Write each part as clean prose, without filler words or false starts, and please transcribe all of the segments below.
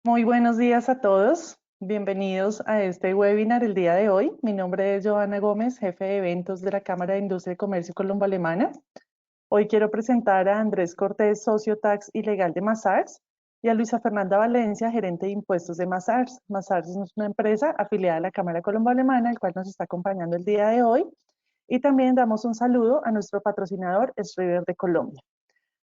Muy buenos días a todos. Bienvenidos a este webinar el día de hoy. Mi nombre es Joana Gómez, jefe de eventos de la Cámara de Industria y Comercio Colombo-Alemana. Hoy quiero presentar a Andrés Cortés, socio tax y legal de Mazars, y a Luisa Fernanda Valencia, gerente de impuestos de Mazars. Mazars es una empresa afiliada a la Cámara Colombo-Alemana, el cual nos está acompañando el día de hoy. Y también damos un saludo a nuestro patrocinador, Striver de Colombia.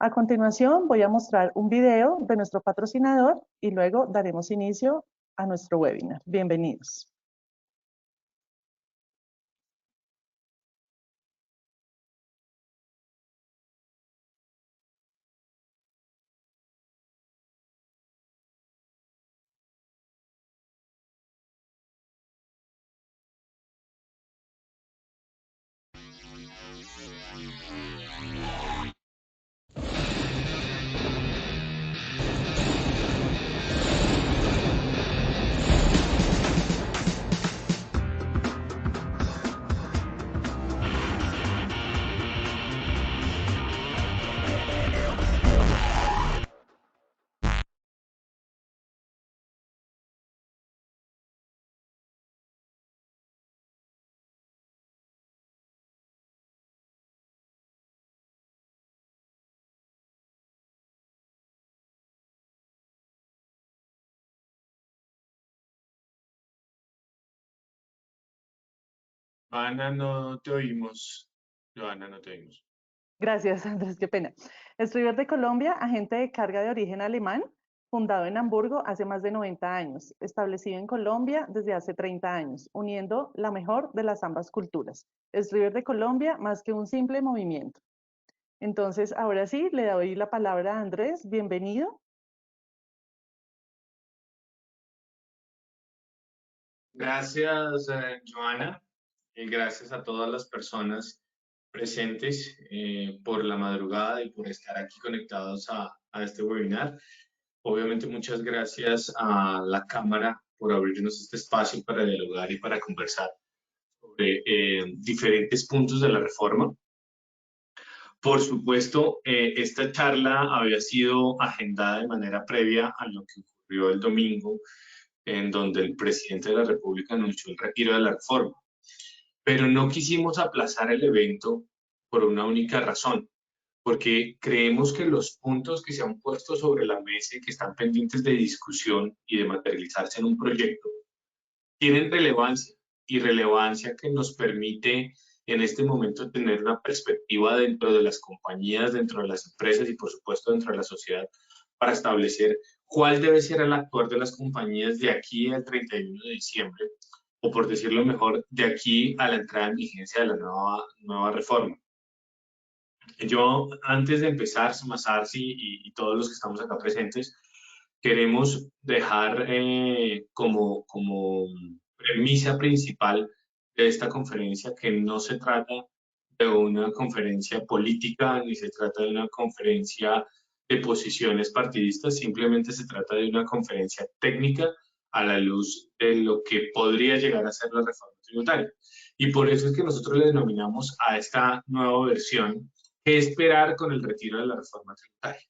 A continuación voy a mostrar un video de nuestro patrocinador y luego daremos inicio a nuestro webinar. Bienvenidos. Joana, no te oímos. Joana, no te oímos. Gracias, Andrés, qué pena. Striver de Colombia, agente de carga de origen alemán, fundado en Hamburgo hace más de 90 años, establecido en Colombia desde hace 30 años, uniendo la mejor de las ambas culturas. Striver de Colombia, más que un simple movimiento. Entonces, ahora sí, le doy la palabra a Andrés. Bienvenido. Gracias, Joana, y gracias a todas las personas presentes por la madrugada y por estar aquí conectados a este webinar. Obviamente, muchas gracias a la Cámara por abrirnos este espacio para dialogar y para conversar sobre diferentes puntos de la reforma. Por supuesto, esta charla había sido agendada de manera previa a lo que ocurrió el domingo, en donde el presidente de la República anunció el retiro de la reforma. Pero no quisimos aplazar el evento por una única razón, porque creemos que los puntos que se han puesto sobre la mesa y que están pendientes de discusión y de materializarse en un proyecto tienen relevancia y relevancia que nos permite en este momento tener una perspectiva dentro de las compañías, dentro de las empresas y por supuesto dentro de la sociedad para establecer cuál debe ser el actuar de las compañías de aquí al 31 de diciembre o por decirlo mejor, de aquí a la entrada en vigencia de la nueva reforma. Yo, antes de empezar, Sumasarsi y todos los que estamos acá presentes, queremos dejar como premisa principal de esta conferencia que no se trata de una conferencia política ni se trata de una conferencia de posiciones partidistas, simplemente se trata de una conferencia técnica a la luz de lo que podría llegar a ser la reforma tributaria. Y por eso es que nosotros le denominamos a esta nueva versión qué esperar con el retiro de la reforma tributaria.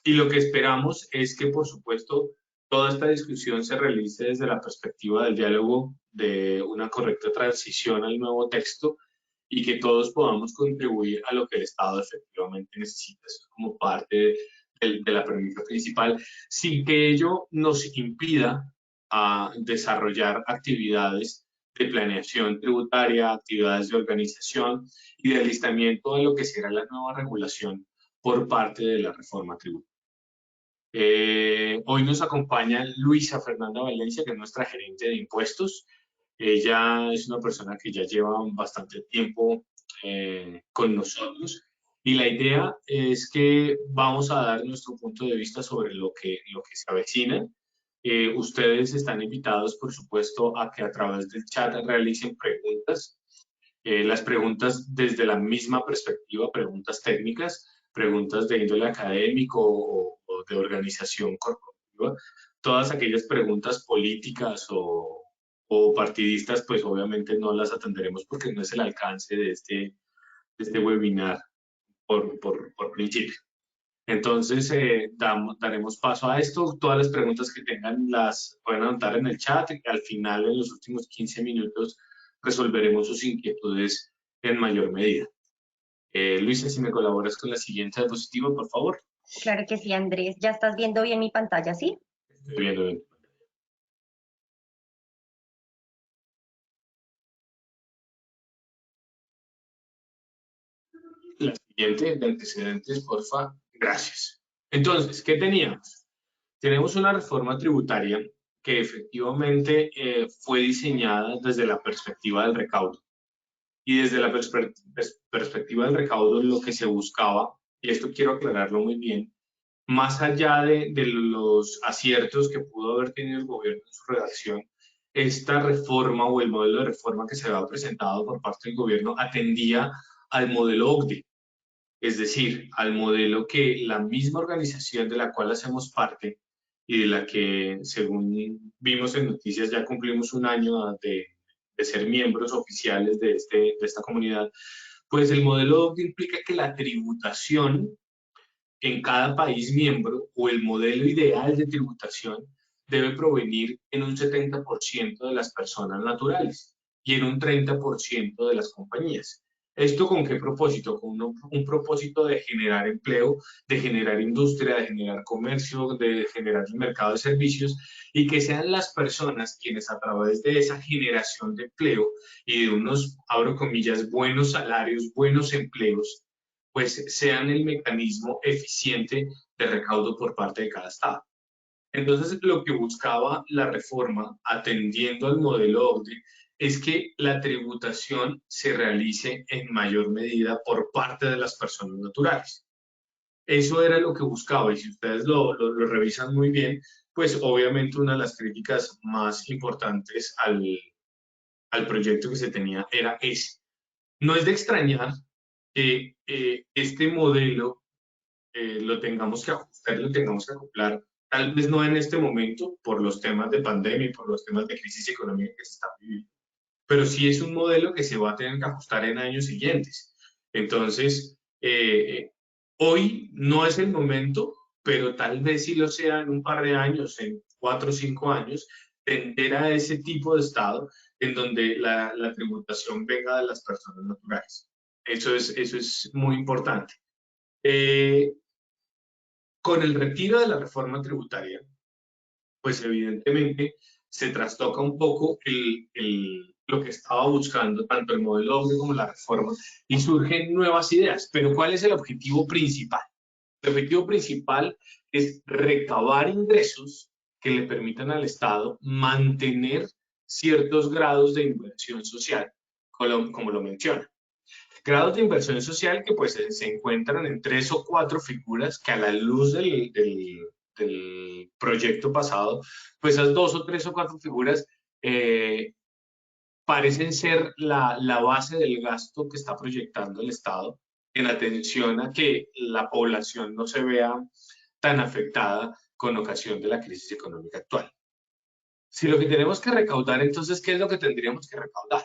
Y lo que esperamos es que, por supuesto, toda esta discusión se realice desde la perspectiva del diálogo, de una correcta transición al nuevo texto y que todos podamos contribuir a lo que el Estado efectivamente necesita. Eso es como parte de la premisa principal, sin que ello nos impida a desarrollar actividades de planeación tributaria, actividades de organización y de alistamiento de lo que será la nueva regulación por parte de la reforma tributaria. Hoy nos acompaña Luisa Fernanda Valencia, que es nuestra gerente de impuestos. Ella es una persona que ya lleva bastante tiempo con nosotros y la idea es que vamos a dar nuestro punto de vista sobre lo que se avecina. Ustedes están invitados, por supuesto, a que a través del chat realicen preguntas. Las preguntas desde la misma perspectiva, preguntas técnicas, preguntas de índole académico o de organización corporativa, todas aquellas preguntas políticas o partidistas, pues obviamente no las atenderemos porque no es el alcance de este webinar por principio. Entonces, daremos paso a esto. Todas las preguntas que tengan las pueden anotar en el chat. Al final, en los últimos 15 minutos, resolveremos sus inquietudes en mayor medida. Luisa, si me colaboras con la siguiente diapositiva, por favor. Claro que sí, Andrés. ¿Ya estás viendo bien mi pantalla, sí? Estoy viendo bien. La siguiente de antecedentes, porfa. Gracias. Entonces, ¿qué teníamos? Tenemos una reforma tributaria que efectivamente fue diseñada desde la perspectiva del recaudo. Y desde la perspectiva del recaudo, lo que se buscaba, y esto quiero aclararlo muy bien, más allá de los aciertos que pudo haber tenido el gobierno en su redacción, esta reforma o el modelo de reforma que se había presentado por parte del gobierno atendía al modelo OCDE, es decir, al modelo que la misma organización de la cual hacemos parte y de la que, según vimos en noticias, ya cumplimos un año de ser miembros oficiales de esta comunidad, pues el modelo OCDE implica que la tributación en cada país miembro o el modelo ideal de tributación debe provenir en un 70% de las personas naturales y en un 30% de las compañías. ¿Esto con qué propósito? Con un propósito de generar empleo, de generar industria, de generar comercio, de generar un mercado de servicios y que sean las personas quienes a través de esa generación de empleo y de unos, abro comillas, buenos salarios, buenos empleos, pues sean el mecanismo eficiente de recaudo por parte de cada Estado. Entonces, lo que buscaba la reforma, atendiendo al modelo OCDE, es que la tributación se realice en mayor medida por parte de las personas naturales. Eso era lo que buscaba y si ustedes lo revisan muy bien, pues obviamente una de las críticas más importantes al proyecto que se tenía era ese. No es de extrañar que este modelo lo tengamos que ajustar, lo tengamos que acoplar, tal vez no en este momento por los temas de pandemia y por los temas de crisis económica que se están viviendo, pero sí es un modelo que se va a tener que ajustar en años siguientes. Entonces, hoy no es el momento, pero tal vez sí lo sea en un par de años, en 4 o 5 años, tender a ese tipo de Estado en donde la tributación venga de las personas naturales. Eso es muy importante. Eh, con el retiro de la reforma tributaria, pues evidentemente se trastoca un poco lo que estaba buscando tanto el modelo OCDE como la reforma y surgen nuevas ideas. Pero ¿cuál es el objetivo principal? El objetivo principal es recabar ingresos que le permitan al Estado mantener ciertos grados de inversión social, como lo menciona. Grados de inversión social que pues se encuentran en 3 o 4 figuras que a la luz del proyecto pasado, pues esas 2 o 3 o 4 figuras parecen ser la base del gasto que está proyectando el Estado en atención a que la población no se vea tan afectada con ocasión de la crisis económica actual. Si lo que tenemos que recaudar, entonces, ¿qué es lo que tendríamos que recaudar?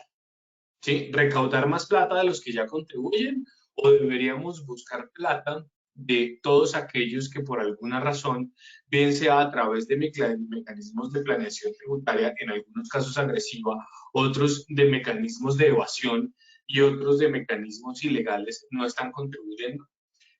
¿Sí? ¿Recaudar más plata de los que ya contribuyen o deberíamos buscar plata de todos aquellos que por alguna razón, bien sea a través de mecanismos de planeación tributaria, en algunos casos agresiva, otros de mecanismos de evasión y otros de mecanismos ilegales, no están contribuyendo?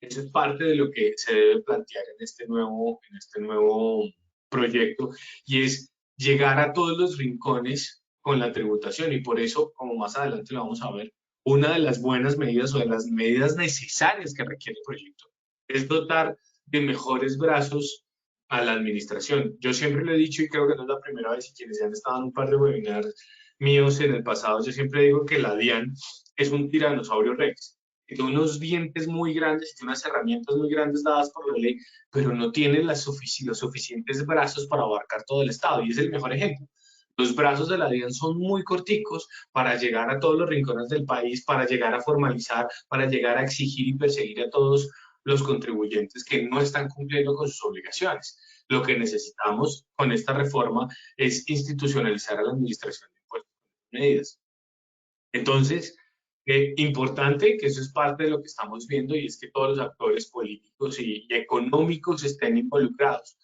Eso es parte de lo que se debe plantear en este nuevo proyecto y es llegar a todos los rincones con la tributación y por eso, como más adelante lo vamos a ver, una de las buenas medidas o de las medidas necesarias que requiere el proyecto es dotar de mejores brazos a la administración. Yo siempre lo he dicho y creo que no es la primera vez y quienes ya han estado en un par de webinars míos en el pasado, yo siempre digo que la DIAN es un tiranosaurio rex. Tiene unos dientes muy grandes, tiene unas herramientas muy grandes dadas por la ley, pero no tiene los suficientes brazos para abarcar todo el Estado. Y es el mejor ejemplo. Los brazos de la DIAN son muy corticos para llegar a todos los rincones del país, para llegar a formalizar, para llegar a exigir y perseguir a todos los contribuyentes que no están cumpliendo con sus obligaciones. Lo que necesitamos con esta reforma es institucionalizar a la administración de impuestos y medidas. Entonces, Importante, que eso es parte de lo que estamos viendo, y es que todos los actores políticos y económicos estén involucrados.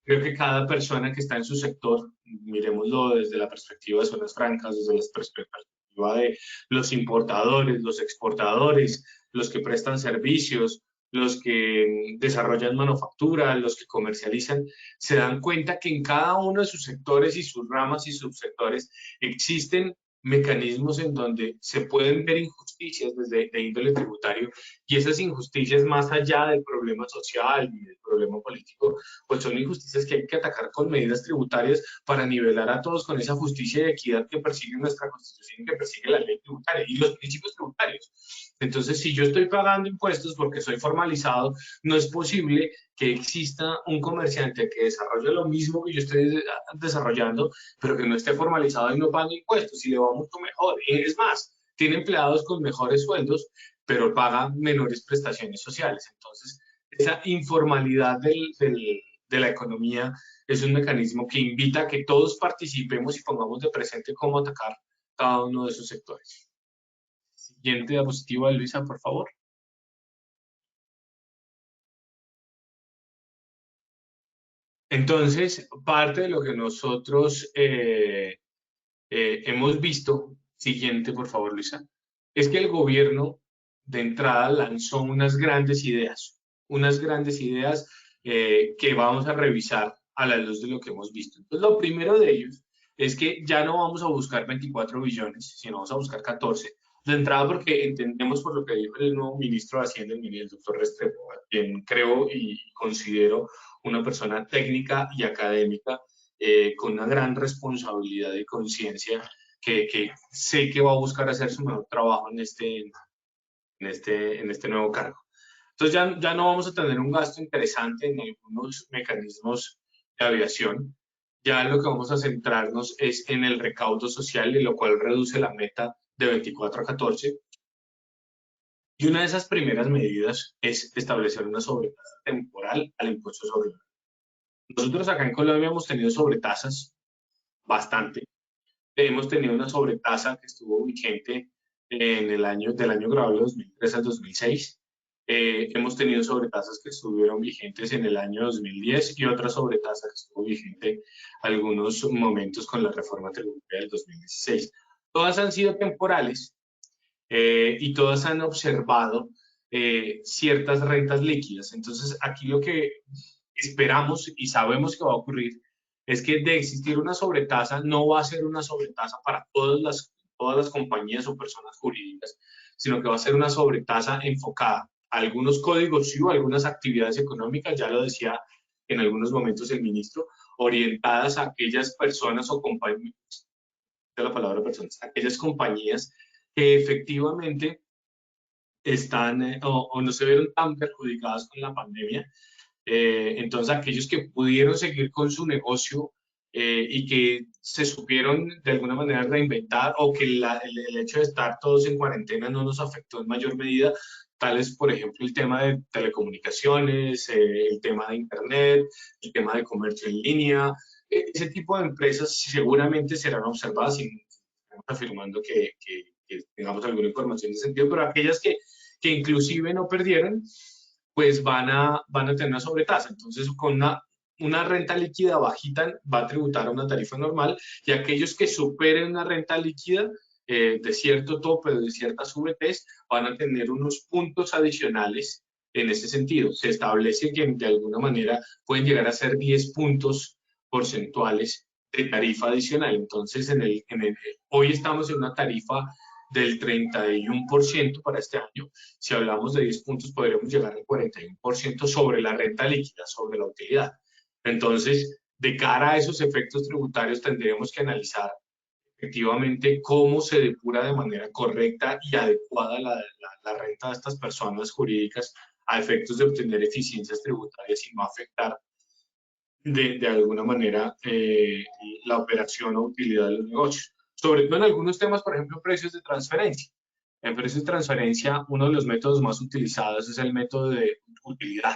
Creo que cada persona que está en su sector, miremoslo desde la perspectiva de zonas francas, desde la perspectiva de los importadores, los exportadores, los que prestan servicios, los que desarrollan manufactura, los que comercializan, se dan cuenta que en cada uno de sus sectores y sus ramas y subsectores existen mecanismos en donde se pueden ver injusticias desde de índole tributario, y esas injusticias, más allá del problema social y del problema político, pues son injusticias que hay que atacar con medidas tributarias para nivelar a todos con esa justicia y equidad que persigue nuestra Constitución y que persigue la ley tributaria y los principios tributarios. Entonces, si yo estoy pagando impuestos porque soy formalizado, no es posible que exista un comerciante que desarrolle lo mismo que yo estoy desarrollando, pero que no esté formalizado y no pague impuestos, y le va mucho mejor. Es más, tiene empleados con mejores sueldos, pero paga menores prestaciones sociales. Entonces, esa informalidad de la economía es un mecanismo que invita a que todos participemos y pongamos de presente cómo atacar cada uno de esos sectores. Siguiente diapositiva, Luisa, por favor. Entonces, parte de lo que nosotros hemos visto, siguiente por favor Luisa, es que el gobierno de entrada lanzó unas grandes ideas que vamos a revisar a la luz de lo que hemos visto. Entonces, lo primero de ellos es que ya no vamos a buscar 24 billones, sino vamos a buscar 14. De entrada, porque entendemos, por lo que dijo el nuevo ministro de Hacienda, el doctor Restrepo, a quien creo y considero una persona técnica y académica, con una gran responsabilidad y conciencia, que sé que va a buscar hacer su mejor trabajo en este nuevo cargo. Entonces ya no vamos a tener un gasto interesante en algunos mecanismos de aviación. Ya lo que vamos a centrarnos es en el recaudo social, y lo cual reduce la meta de 24 a 14. Y una de esas primeras medidas es establecer una sobretasa temporal al impuesto sobre la renta. Nosotros acá en Colombia hemos tenido sobretasas bastante. Hemos tenido una sobretasa que estuvo vigente del año global 2003 al 2006. Hemos tenido sobretasas que estuvieron vigentes en el año 2010 y otra sobretasa que estuvo vigente algunos momentos con la reforma tributaria del 2016. Todas han sido temporales, y todas han observado ciertas rentas líquidas. Entonces, aquí lo que esperamos y sabemos que va a ocurrir es que, de existir una sobretasa, no va a ser una sobretasa para todas las compañías o personas jurídicas, sino que va a ser una sobretasa enfocada a algunos códigos o algunas actividades económicas, ya lo decía en algunos momentos el ministro, orientadas a aquellas personas o compañías, de la palabra personas, aquellas compañías que efectivamente están o no se vieron tan perjudicadas con la pandemia. Entonces, aquellos que pudieron seguir con su negocio, y que se supieron de alguna manera reinventar, o que el hecho de estar todos en cuarentena no nos afectó en mayor medida, tales, por ejemplo, el tema de telecomunicaciones, el tema de Internet, el tema de comercio en línea. Ese tipo de empresas seguramente serán observadas, y estamos afirmando que tengamos alguna información en ese sentido, pero aquellas que inclusive no perdieron, pues van a tener una sobretasa. Entonces, con una renta líquida bajita va a tributar a una tarifa normal, y aquellos que superen una renta líquida de cierto tope, de ciertas VTs, van a tener unos puntos adicionales en ese sentido. Se establece que de alguna manera pueden llegar a ser 10 puntos porcentuales de tarifa adicional. Entonces, hoy estamos en una tarifa del 31% para este año. Si hablamos de 10 puntos, podríamos llegar al 41% sobre la renta líquida, sobre la utilidad. Entonces, de cara a esos efectos tributarios, tendríamos que analizar efectivamente cómo se depura de manera correcta y adecuada la renta de estas personas jurídicas, a efectos de obtener eficiencias tributarias y no afectar de alguna manera la operación o utilidad de los negocios. Sobre todo en algunos temas, por ejemplo, precios de transferencia. En precios de transferencia, uno de los métodos más utilizados es el método de utilidad,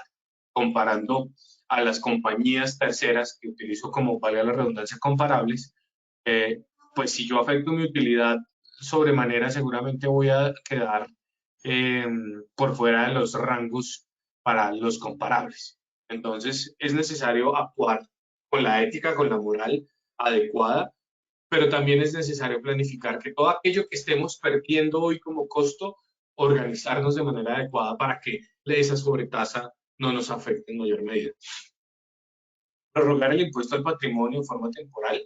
comparando a las compañías terceras, que utilizo como, valga la redundancia, comparables. Pues si yo afecto mi utilidad sobremanera seguramente voy a quedar por fuera de los rangos para los comparables. Entonces es necesario actuar con la ética, con la moral adecuada, pero también es necesario planificar que todo aquello que estemos perdiendo hoy como costo, organizarnos de manera adecuada para que esa sobretasa no nos afecte en mayor medida. Prorrogar el impuesto al patrimonio en forma temporal.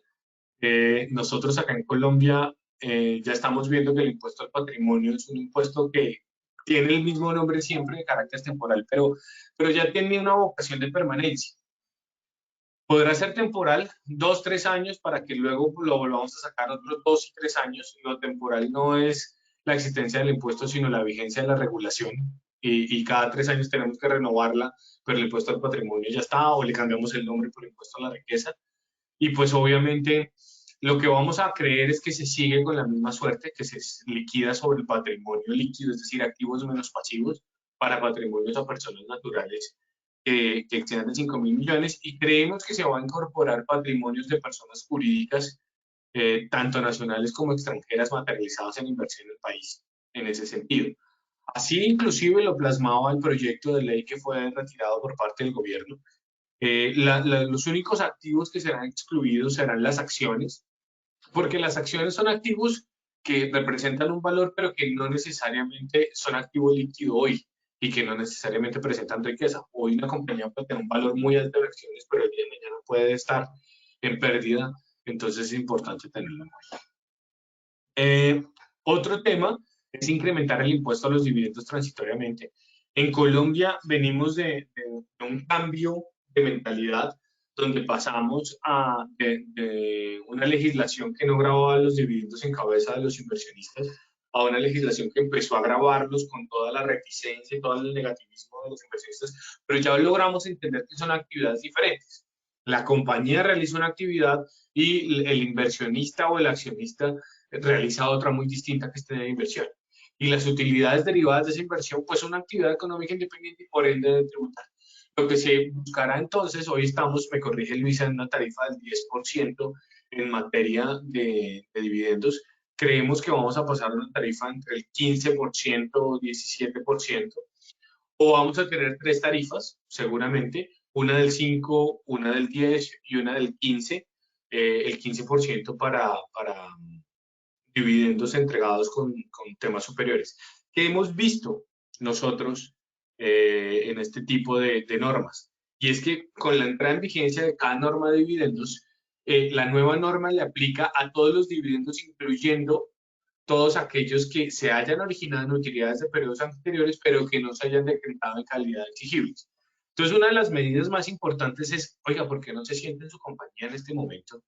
Nosotros acá en Colombia ya estamos viendo que el impuesto al patrimonio es un impuesto que tiene el mismo nombre siempre de carácter temporal, pero ya tiene una vocación de permanencia. Podrá ser temporal 2, 3 años para que luego lo volvamos a sacar otros 2 y 3 años. Lo temporal no es la existencia del impuesto, sino la vigencia de la regulación. Y cada 3 años tenemos que renovarla, pero el impuesto al patrimonio ya está, o le cambiamos el nombre por impuesto a la riqueza. Y pues obviamente lo que vamos a creer es que se sigue con la misma suerte, que se liquida sobre el patrimonio líquido, es decir, activos menos pasivos, para patrimonios a personas naturales que excedan de 5.000 millones, y creemos que se va a incorporar patrimonios de personas jurídicas, tanto nacionales como extranjeras, materializados en inversión en el país, en ese sentido. Así inclusive lo plasmaba el proyecto de ley que fue retirado por parte del gobierno. Los únicos activos que serán excluidos serán las acciones, porque las acciones son activos que representan un valor, pero que no necesariamente son activo líquido hoy y que no necesariamente presentan riqueza. Hoy una compañía puede tener un valor muy alto de acciones, pero el día de mañana puede estar en pérdida, entonces es importante tenerlo en cuenta. Otro tema es incrementar el impuesto a los dividendos transitoriamente. En Colombia venimos de un cambio de mentalidad donde pasamos de una legislación que no grababa los dividendos en cabeza de los inversionistas a una legislación que empezó a grabarlos con toda la reticencia y todo el negativismo de los inversionistas, pero ya logramos entender que son actividades diferentes. La compañía realiza una actividad y el inversionista o el accionista realiza otra muy distinta que es tener inversión. Y las utilidades derivadas de esa inversión pues son una actividad económica independiente y por ende de tributar. Lo que se buscará entonces, hoy estamos, me corrige Luisa, en una tarifa del 10% en materia de dividendos. Creemos que vamos a pasar a una tarifa entre el 15% o 17%, o vamos a tener 3 tarifas, seguramente, una del 5, una del 10 y una del 15, el 15% para dividendos entregados con temas superiores. ¿Qué hemos visto nosotros en este tipo de normas? Y es que con la entrada en vigencia de cada norma de dividendos, la nueva norma le aplica a todos los dividendos, incluyendo todos aquellos que se hayan originado en utilidades de periodos anteriores, pero que no se hayan decretado en calidad de exigibles. Entonces, una de las medidas más importantes es, oiga, ¿por qué no se siente en su compañía en este momento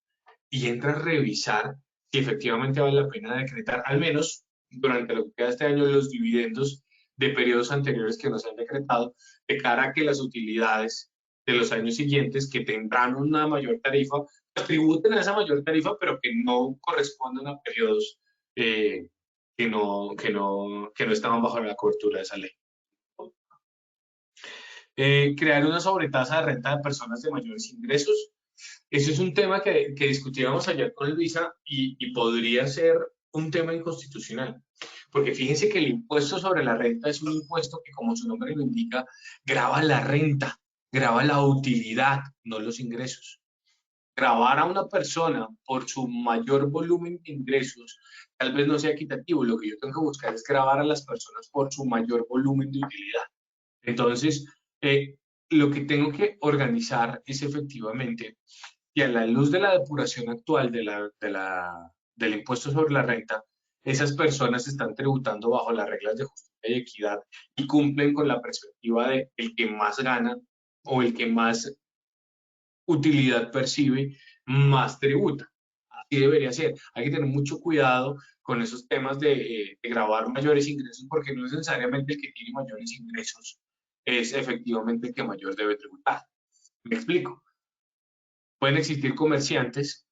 y entra a revisar si efectivamente vale la pena decretar, al menos durante lo que queda este año, los dividendos de periodos anteriores que no se han decretado, de cara a que las utilidades de los años siguientes, que tendrán una mayor tarifa, pues tributen a esa mayor tarifa, pero que no corresponden a periodos que no estaban bajo la cobertura de esa ley. Crear una sobretasa de renta de personas de mayores ingresos. Eso es un tema que discutíamos ayer con Luisa y podría ser un tema inconstitucional, porque fíjense que el impuesto sobre la renta es un impuesto que, como su nombre lo indica, grava la renta, grava la utilidad, no los ingresos. Gravar a una persona por su mayor volumen de ingresos tal vez no sea equitativo. Lo que yo tengo que buscar es gravar a las personas por su mayor volumen de utilidad. Entonces, lo que tengo que organizar es efectivamente, y a la luz de la depuración actual del impuesto sobre la renta, esas personas están tributando bajo las reglas de justicia y equidad y cumplen con la perspectiva de el que más gana o el que más utilidad percibe, más tributa. Así debería ser. Hay que tener mucho cuidado con esos temas de gravar mayores ingresos, porque no es necesariamente el que tiene mayores ingresos es efectivamente el que mayor debe tributar. Me explico. Pueden existir comerciantes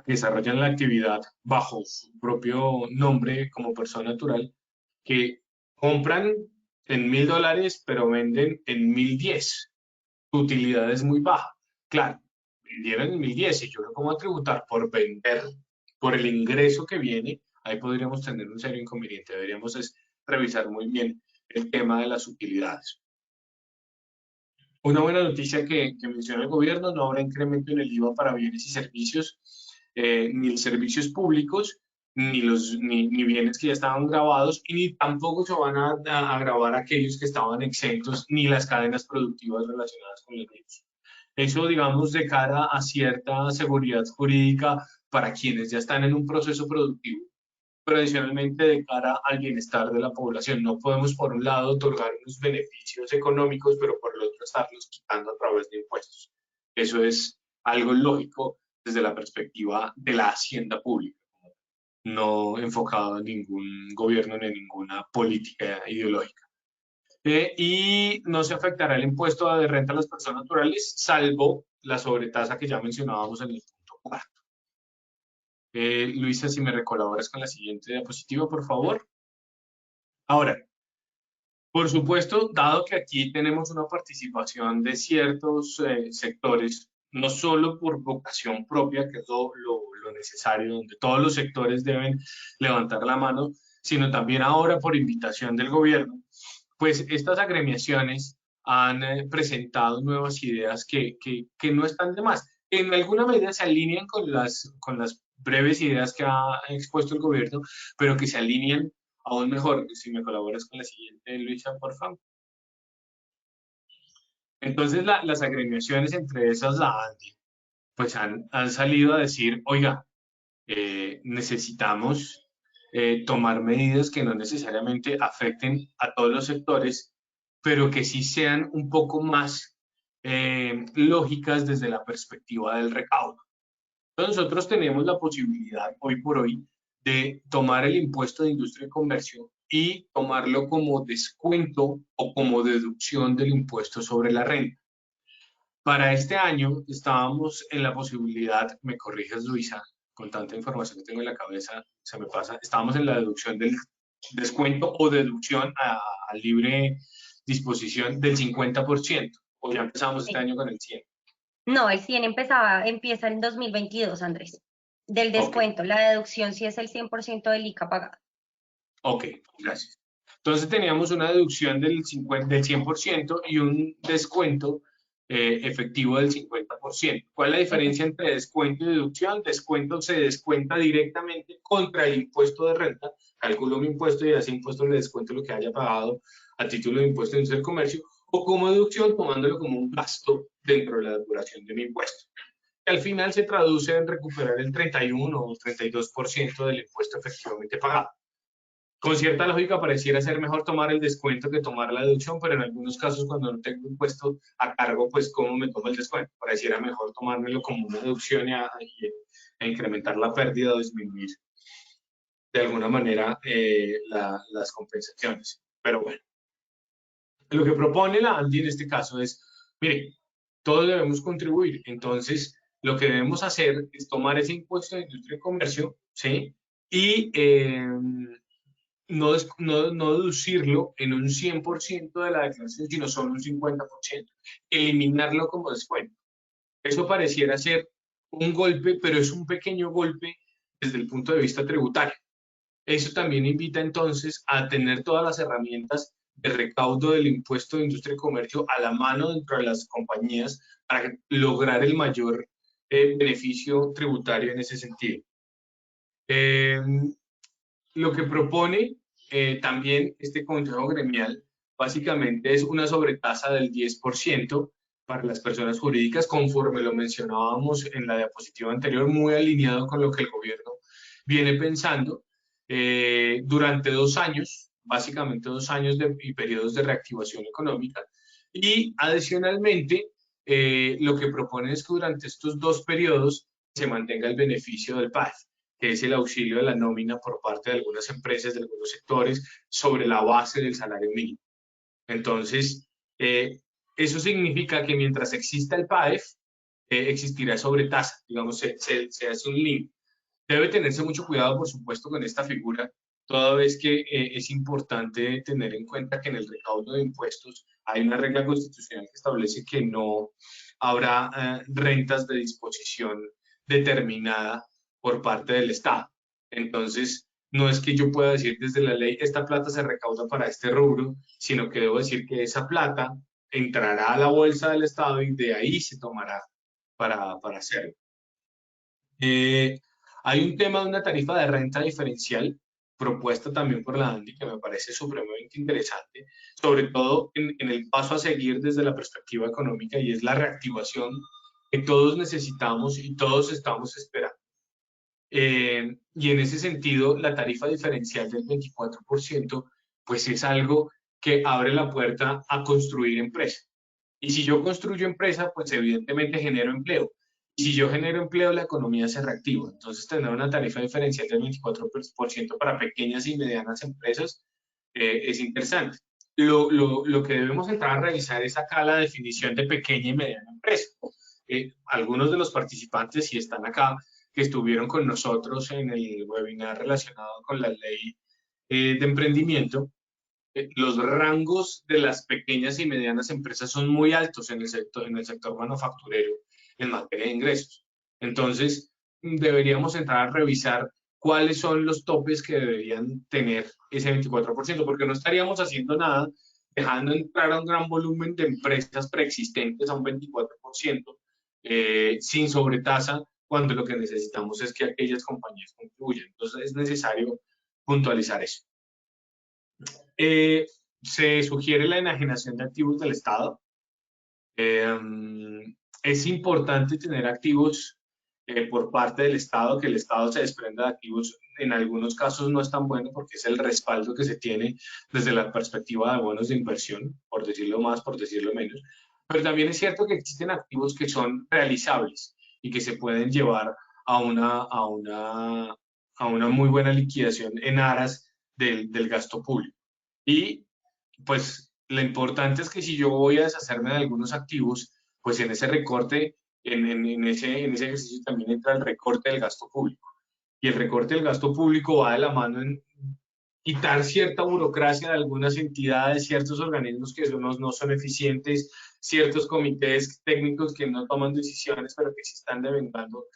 que desarrollan la actividad bajo su propio nombre como persona natural, que compran en $1.000, pero venden en 1.010. Su utilidad es muy baja. Claro, vendieron en 1.010 y yo lo pongo a tributar por vender, por el ingreso que viene, ahí podríamos tener un serio inconveniente. Deberíamos revisar muy bien el tema de las utilidades. Una buena noticia que menciona el gobierno: no habrá incremento en el IVA para bienes y servicios, ni servicios públicos, ni bienes que ya estaban grabados, y ni tampoco se van a grabar aquellos que estaban exentos, ni las cadenas productivas relacionadas con los mismos. Eso, digamos, de cara a cierta seguridad jurídica para quienes ya están en un proceso productivo, pero adicionalmente de cara al bienestar de la población. No podemos, por un lado, otorgar unos beneficios económicos, pero por el otro estarlos quitando a través de impuestos. Eso es algo lógico desde la perspectiva de la hacienda pública, no enfocado en ningún gobierno ni en ninguna política ideológica. Y no se afectará el impuesto de renta a las personas naturales, salvo la sobretasa que ya mencionábamos en el punto 4. Luisa, si me colaboras con la siguiente diapositiva, por favor. Ahora, por supuesto, dado que aquí tenemos una participación de ciertos sectores, no solo por vocación propia, que es lo necesario, donde todos los sectores deben levantar la mano, sino también ahora por invitación del gobierno, pues estas agremiaciones han presentado nuevas ideas que no están de más. En alguna medida se alinean con las breves ideas que ha expuesto el gobierno, pero que se alinean aún mejor. Si me colaboras con la siguiente, Luisa, por favor. Entonces, las agremiaciones, entre esas la ANDI, pues han salido a decir: oiga, necesitamos tomar medidas que no necesariamente afecten a todos los sectores, pero que sí sean un poco más lógicas desde la perspectiva del recaudo. Entonces, nosotros tenemos la posibilidad hoy por hoy de tomar el impuesto de industria y comercio y tomarlo como descuento o como deducción del impuesto sobre la renta. Para este año estábamos en la posibilidad, me corriges, Luisa, con tanta información que tengo en la cabeza, se me pasa, estábamos en la deducción del descuento o deducción a libre disposición del 50%, o ya empezamos este año con el 100%. No, el 100 empieza en 2022, Andrés. Del descuento, okay. La deducción sí es el 100% del ICA pagado. Ok, gracias. Entonces teníamos una deducción del 100% y un descuento efectivo del 50%. ¿Cuál es la diferencia entre descuento y deducción? Descuento se descuenta directamente contra el impuesto de renta, calculo mi impuesto y a ese impuesto le descuento lo que haya pagado a título de impuesto de industria del comercio, o como deducción tomándolo como un gasto dentro de la duración de mi impuesto. Que al final se traduce en recuperar el 31 o 32% del impuesto efectivamente pagado. Con cierta lógica pareciera ser mejor tomar el descuento que tomar la deducción, pero en algunos casos cuando no tengo impuesto a cargo, pues ¿cómo me tomo el descuento? Pareciera mejor tomármelo como una deducción y a incrementar la pérdida o disminuir de alguna manera las compensaciones. Pero bueno, lo que propone la ANDI en este caso es, mire, todos debemos contribuir, entonces lo que debemos hacer es tomar ese impuesto de industria y comercio, ¿sí? Y no deducirlo en un 100% de la declaración, sino solo un 50%, eliminarlo como descuento. Eso pareciera ser un golpe, pero es un pequeño golpe desde el punto de vista tributario. Eso también invita entonces a tener todas las herramientas de recaudo del impuesto de industria y comercio a la mano dentro de las compañías para lograr el mayor beneficio tributario en ese sentido. Lo que propone también este consejo gremial básicamente es una sobretasa del 10% para las personas jurídicas, conforme lo mencionábamos en la diapositiva anterior, muy alineado con lo que el gobierno viene pensando durante 2 años, básicamente 2 años y periodos de reactivación económica. Y adicionalmente, lo que propone es que durante estos 2 periodos se mantenga el beneficio del PAF, que es el auxilio de la nómina por parte de algunas empresas, de algunos sectores, sobre la base del salario mínimo. Entonces, eso significa que mientras exista el PAEF, existirá sobretasa, digamos, se hace un link. Debe tenerse mucho cuidado, por supuesto, con esta figura, toda vez que es importante tener en cuenta que en el recaudo de impuestos hay una regla constitucional que establece que no habrá rentas de disposición determinada por parte del Estado. Entonces, no es que yo pueda decir desde la ley, esta plata se recauda para este rubro, sino que debo decir que esa plata entrará a la bolsa del Estado y de ahí se tomará para hacerlo. Hay un tema de una tarifa de renta diferencial propuesta también por la ANDI que me parece supremamente interesante, sobre todo en el paso a seguir desde la perspectiva económica, y es la reactivación que todos necesitamos y todos estamos esperando. Y en ese sentido, la tarifa diferencial del 24%, pues es algo que abre la puerta a construir empresa. Y si yo construyo empresa, pues evidentemente genero empleo. Y si yo genero empleo, la economía se reactiva. Entonces, tener una tarifa diferencial del 24% para pequeñas y medianas empresas es interesante. Lo que debemos entrar a revisar es acá la definición de pequeña y mediana empresa. Algunos de los participantes, si están acá, que estuvieron con nosotros en el webinar relacionado con la ley de emprendimiento, los rangos de las pequeñas y medianas empresas son muy altos en el sector manufacturero en materia de ingresos. Entonces, deberíamos entrar a revisar cuáles son los topes que deberían tener ese 24%, porque no estaríamos haciendo nada dejando entrar a un gran volumen de empresas preexistentes a un 24%, sin sobretasa, cuando lo que necesitamos es que aquellas compañías contribuyan. Entonces, es necesario puntualizar eso. Se sugiere la enajenación de activos del Estado. Es importante tener activos por parte del Estado, que el Estado se desprenda de activos. En algunos casos no es tan bueno porque es el respaldo que se tiene desde la perspectiva de bonos de inversión, por decirlo más, por decirlo menos. Pero también es cierto que existen activos que son realizables y que se pueden llevar a una muy buena liquidación en aras del gasto público. Y pues lo importante es que si yo voy a deshacerme de algunos activos, pues en ese recorte, en ese ejercicio también entra el recorte del gasto público. Y el recorte del gasto público va de la mano en quitar cierta burocracia de algunas entidades, ciertos organismos que no son eficientes, ciertos comités técnicos que no toman decisiones, pero que sí están devengando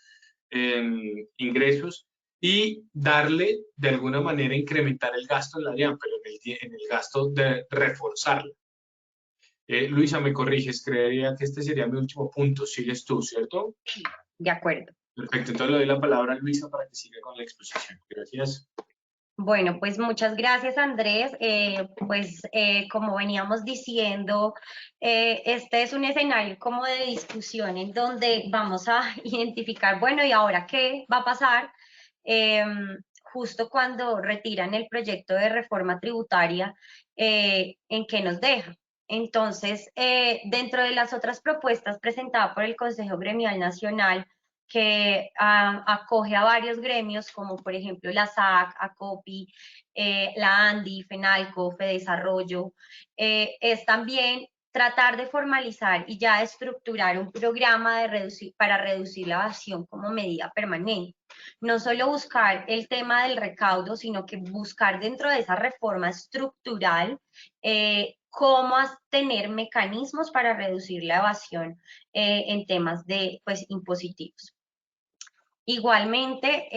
ingresos, y darle de alguna manera incrementar el gasto en la DIAN, pero en el gasto de reforzarla. Luisa, me corriges, creería que este sería mi último punto. Sigues tú, ¿cierto? De acuerdo. Perfecto, entonces le doy la palabra a Luisa para que siga con la exposición. Gracias. Bueno, pues muchas gracias, Andrés. Como veníamos diciendo, este es un escenario como de discusión en donde vamos a identificar, bueno, ¿y ahora qué va a pasar? Justo cuando retiran el proyecto de reforma tributaria, ¿en qué nos deja? Entonces, dentro de las otras propuestas presentadas por el Consejo Gremial Nacional, que acoge a varios gremios, como por ejemplo la SAC, ACOPI, la ANDI, FENALCO, FEDESarrollo, es también tratar de formalizar y ya estructurar un programa para reducir la evasión como medida permanente. No solo buscar el tema del recaudo, sino que buscar dentro de esa reforma estructural cómo tener mecanismos para reducir la evasión en temas de impositivos. Igualmente,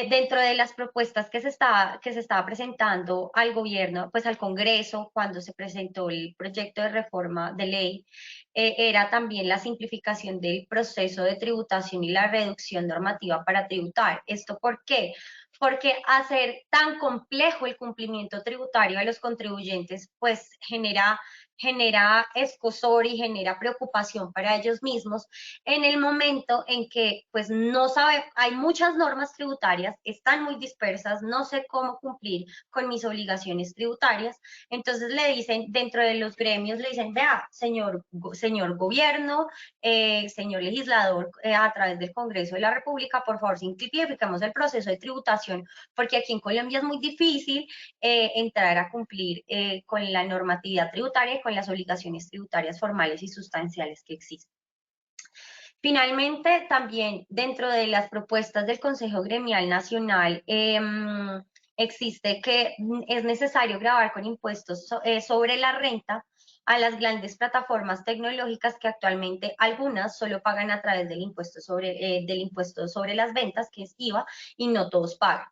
dentro de las propuestas que se estaba presentando al gobierno, pues al Congreso, cuando se presentó el proyecto de reforma de ley, era también la simplificación del proceso de tributación y la reducción normativa para tributar. ¿Esto por qué? Porque hacer tan complejo el cumplimiento tributario de los contribuyentes, pues genera escozor y genera preocupación para ellos mismos en el momento en que pues no sabe, hay muchas normas tributarias, están muy dispersas, no sé cómo cumplir con mis obligaciones tributarias, entonces le dicen, dentro de los gremios le dicen, vea, señor gobierno, señor legislador, a través del Congreso de la República, por favor, simplifiquemos el proceso de tributación, porque aquí en Colombia es muy difícil entrar a cumplir con la normatividad tributaria y con las obligaciones tributarias formales y sustanciales que existen. Finalmente, también dentro de las propuestas del Consejo Gremial Nacional, existe que es necesario gravar con impuestos sobre la renta a las grandes plataformas tecnológicas que actualmente algunas solo pagan a través del impuesto sobre las ventas, que es IVA, y no todos pagan.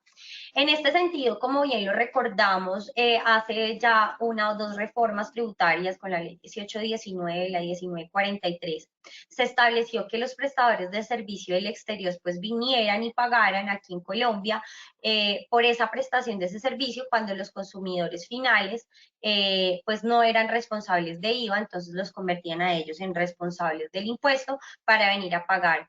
En este sentido, como bien lo recordamos, hace ya una o dos reformas tributarias con la ley 1819 y la 1943, se estableció que los prestadores de servicio del exterior pues vinieran y pagaran aquí en Colombia por esa prestación de ese servicio cuando los consumidores finales pues no eran responsables de IVA, entonces los convertían a ellos en responsables del impuesto para venir a pagar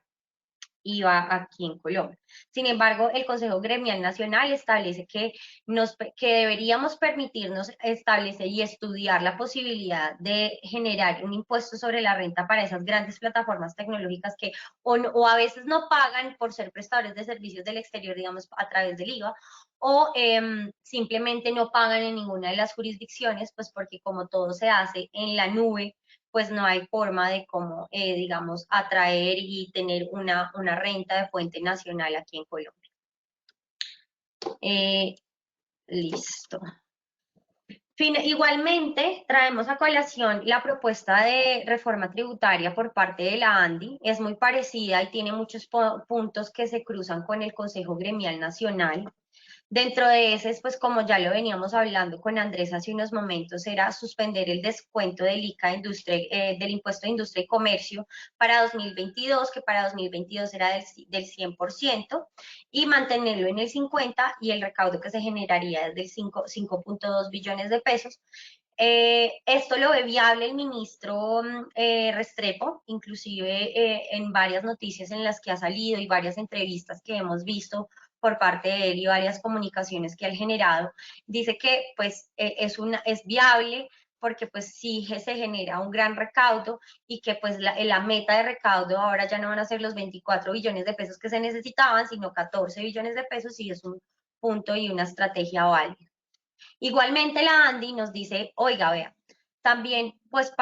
IVA aquí en Colombia. Sin embargo, el Consejo Gremial Nacional establece que deberíamos permitirnos establecer y estudiar la posibilidad de generar un impuesto sobre la renta para esas grandes plataformas tecnológicas que o a veces no pagan por ser prestadores de servicios del exterior, digamos, a través del IVA, o simplemente no pagan en ninguna de las jurisdicciones, pues porque como todo se hace en la nube, pues no hay forma de cómo, digamos, atraer y tener una renta de fuente nacional aquí en Colombia. Listo. Igualmente, traemos a colación la propuesta de reforma tributaria por parte de la ANDI. Es muy parecida y tiene muchos puntos que se cruzan con el Consejo Gremial Nacional. Dentro de ese, pues como ya lo veníamos hablando con Andrés hace unos momentos, era suspender el descuento del ICA del Impuesto de Industria y Comercio para 2022, que para 2022 era del 100%, y mantenerlo en el 50%, y el recaudo que se generaría es del 5.2 billones de pesos. Esto lo ve viable el ministro Restrepo, inclusive en varias noticias en las que ha salido y varias entrevistas que hemos visto por parte de él y varias comunicaciones que ha generado, dice que pues es viable porque pues sí se genera un gran recaudo y que pues la meta de recaudo ahora ya no van a ser los 24 billones de pesos que se necesitaban, sino 14 billones de pesos, y es un punto y una estrategia válida. Igualmente la ANDI nos dice, oiga, vea, también pues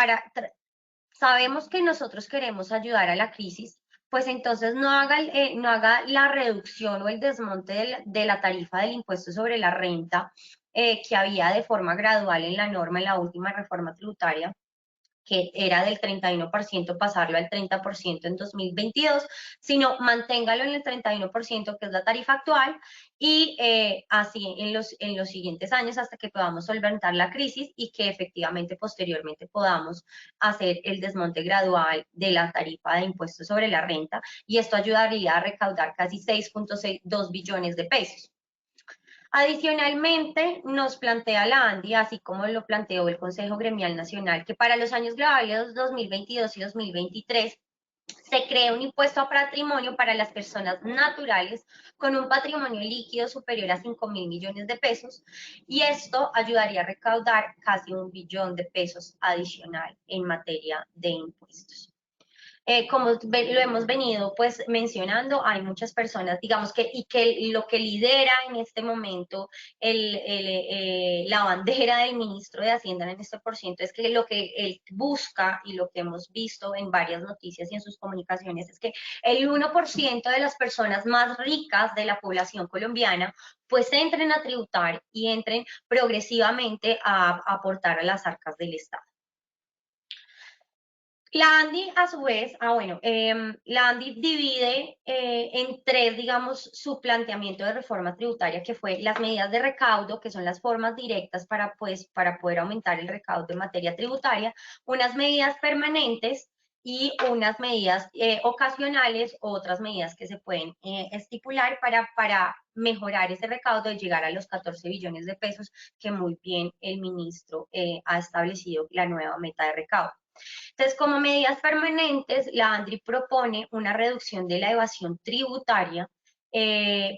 sabemos que nosotros queremos ayudar a la crisis, pues entonces no haga la reducción o el desmonte de la tarifa del impuesto sobre la renta que había de forma gradual en la norma en la última reforma tributaria, que era del 31%, pasarlo al 30% en 2022, sino manténgalo en el 31%, que es la tarifa actual, y así en los siguientes años hasta que podamos solventar la crisis y que efectivamente posteriormente podamos hacer el desmonte gradual de la tarifa de impuestos sobre la renta, y esto ayudaría a recaudar casi 6.2 billones de pesos. Adicionalmente, nos plantea la ANDI, así como lo planteó el Consejo Gremial Nacional, que para los años globales 2022 y 2023 se cree un impuesto a patrimonio para las personas naturales con un patrimonio líquido superior a 5.000 millones de pesos, y esto ayudaría a recaudar casi 1 billón de pesos adicional en materia de impuestos. Como lo hemos venido pues mencionando, hay muchas personas, digamos que lo que lidera en este momento la bandera del ministro de Hacienda en este porciento es que lo que él busca, y lo que hemos visto en varias noticias y en sus comunicaciones, es que el 1% de las personas más ricas de la población colombiana pues entren a tributar y entren progresivamente a aportar a las arcas del Estado. La ANDI, a su vez, la ANDI divide en tres, digamos, su planteamiento de reforma tributaria, que fue las medidas de recaudo, que son las formas directas para poder aumentar el recaudo en materia tributaria, unas medidas permanentes y unas medidas ocasionales, otras medidas que se pueden estipular para mejorar ese recaudo y llegar a los 14 billones de pesos que muy bien el ministro ha establecido la nueva meta de recaudo. Entonces, como medidas permanentes, la ANDRI propone una reducción de la evasión tributaria,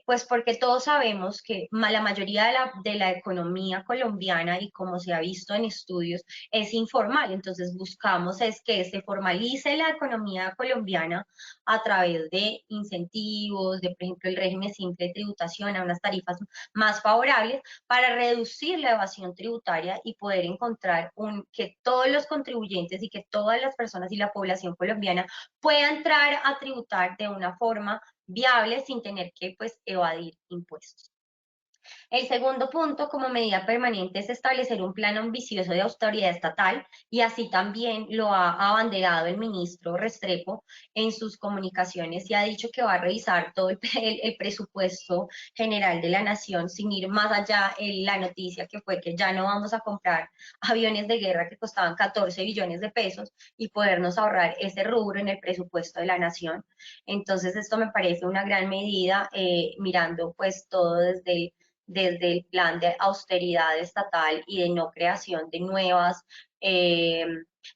pues porque todos sabemos que la mayoría de la economía colombiana, y como se ha visto en estudios, es informal. Entonces buscamos es que se formalice la economía colombiana a través de incentivos, de por ejemplo el régimen simple de tributación a unas tarifas más favorables para reducir la evasión tributaria y poder encontrar que todos los contribuyentes y que todas las personas y la población colombiana puedan entrar a tributar de una forma viable sin tener que pues evadir impuestos. El segundo punto, como medida permanente, es establecer un plan ambicioso de austeridad estatal, y así también lo ha abanderado el ministro Restrepo en sus comunicaciones, y ha dicho que va a revisar todo el presupuesto general de la nación, sin ir más allá en la noticia que fue que ya no vamos a comprar aviones de guerra que costaban 14 billones de pesos y podernos ahorrar ese rubro en el presupuesto de la nación. Entonces esto me parece una gran medida, mirando pues todo desde el plan de austeridad estatal y de no creación de nuevas eh,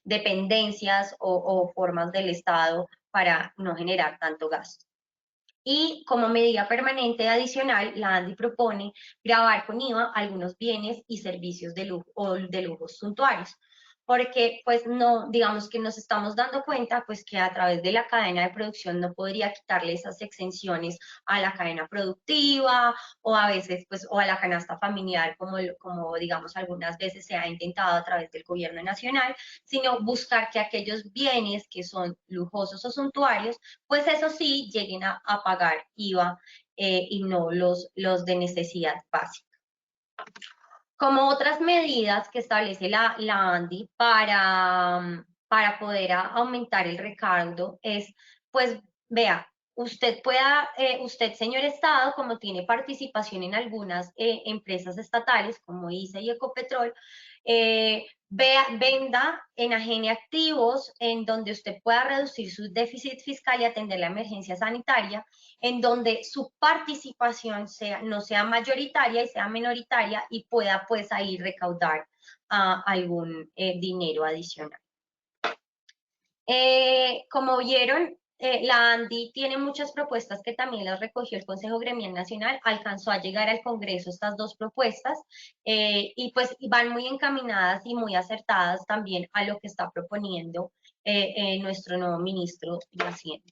dependencias o formas del Estado para no generar tanto gasto. Y como medida permanente adicional, la ANDI propone gravar con IVA algunos bienes y servicios de lujo o de lujos suntuarios, porque pues no, digamos que nos estamos dando cuenta pues que a través de la cadena de producción no podría quitarle esas exenciones a la cadena productiva o a veces pues o a la canasta familiar como digamos algunas veces se ha intentado a través del gobierno nacional, sino buscar que aquellos bienes que son lujosos o suntuarios pues eso sí, lleguen a pagar IVA y no los de necesidad básica. Como otras medidas que establece la ANDI para poder aumentar el recaudo es, pues, vea, usted, señor Estado, como tiene participación en algunas empresas estatales como ICE y Ecopetrol, venda, enajene activos en donde usted pueda reducir su déficit fiscal y atender la emergencia sanitaria, en donde su participación no sea mayoritaria y sea minoritaria y pueda pues ahí recaudar algún dinero adicional. Como vieron, la ANDI tiene muchas propuestas que también las recogió el Consejo Gremial Nacional, alcanzó a llegar al Congreso estas dos propuestas y pues van muy encaminadas y muy acertadas también a lo que está proponiendo nuestro nuevo ministro de Hacienda.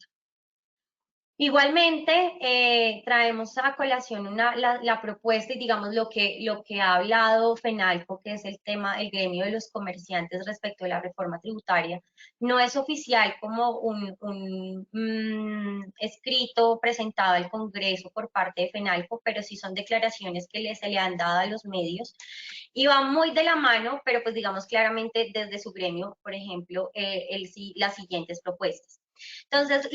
Igualmente, traemos a colación la propuesta y digamos lo que ha hablado FENALCO, que es el gremio de los comerciantes respecto a la reforma tributaria. No es oficial como un escrito presentado al Congreso por parte de FENALCO, pero sí son declaraciones que se le han dado a los medios y va muy de la mano, pero pues digamos claramente desde su gremio, por ejemplo, las siguientes propuestas. Entonces,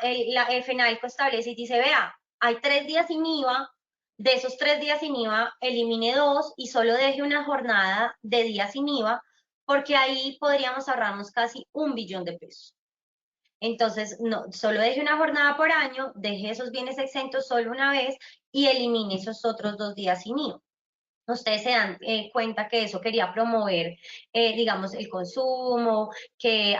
el FENALCO establece y dice, vea, hay 3 días sin IVA, de esos 3 días sin IVA, elimine 2 y solo deje una jornada de días sin IVA, porque ahí podríamos ahorrarnos casi 1 billón de pesos. Entonces, no, solo deje una jornada por año, deje esos bienes exentos solo una vez y elimine esos otros 2 días sin IVA. Ustedes se dan cuenta que eso quería promover, digamos, el consumo, que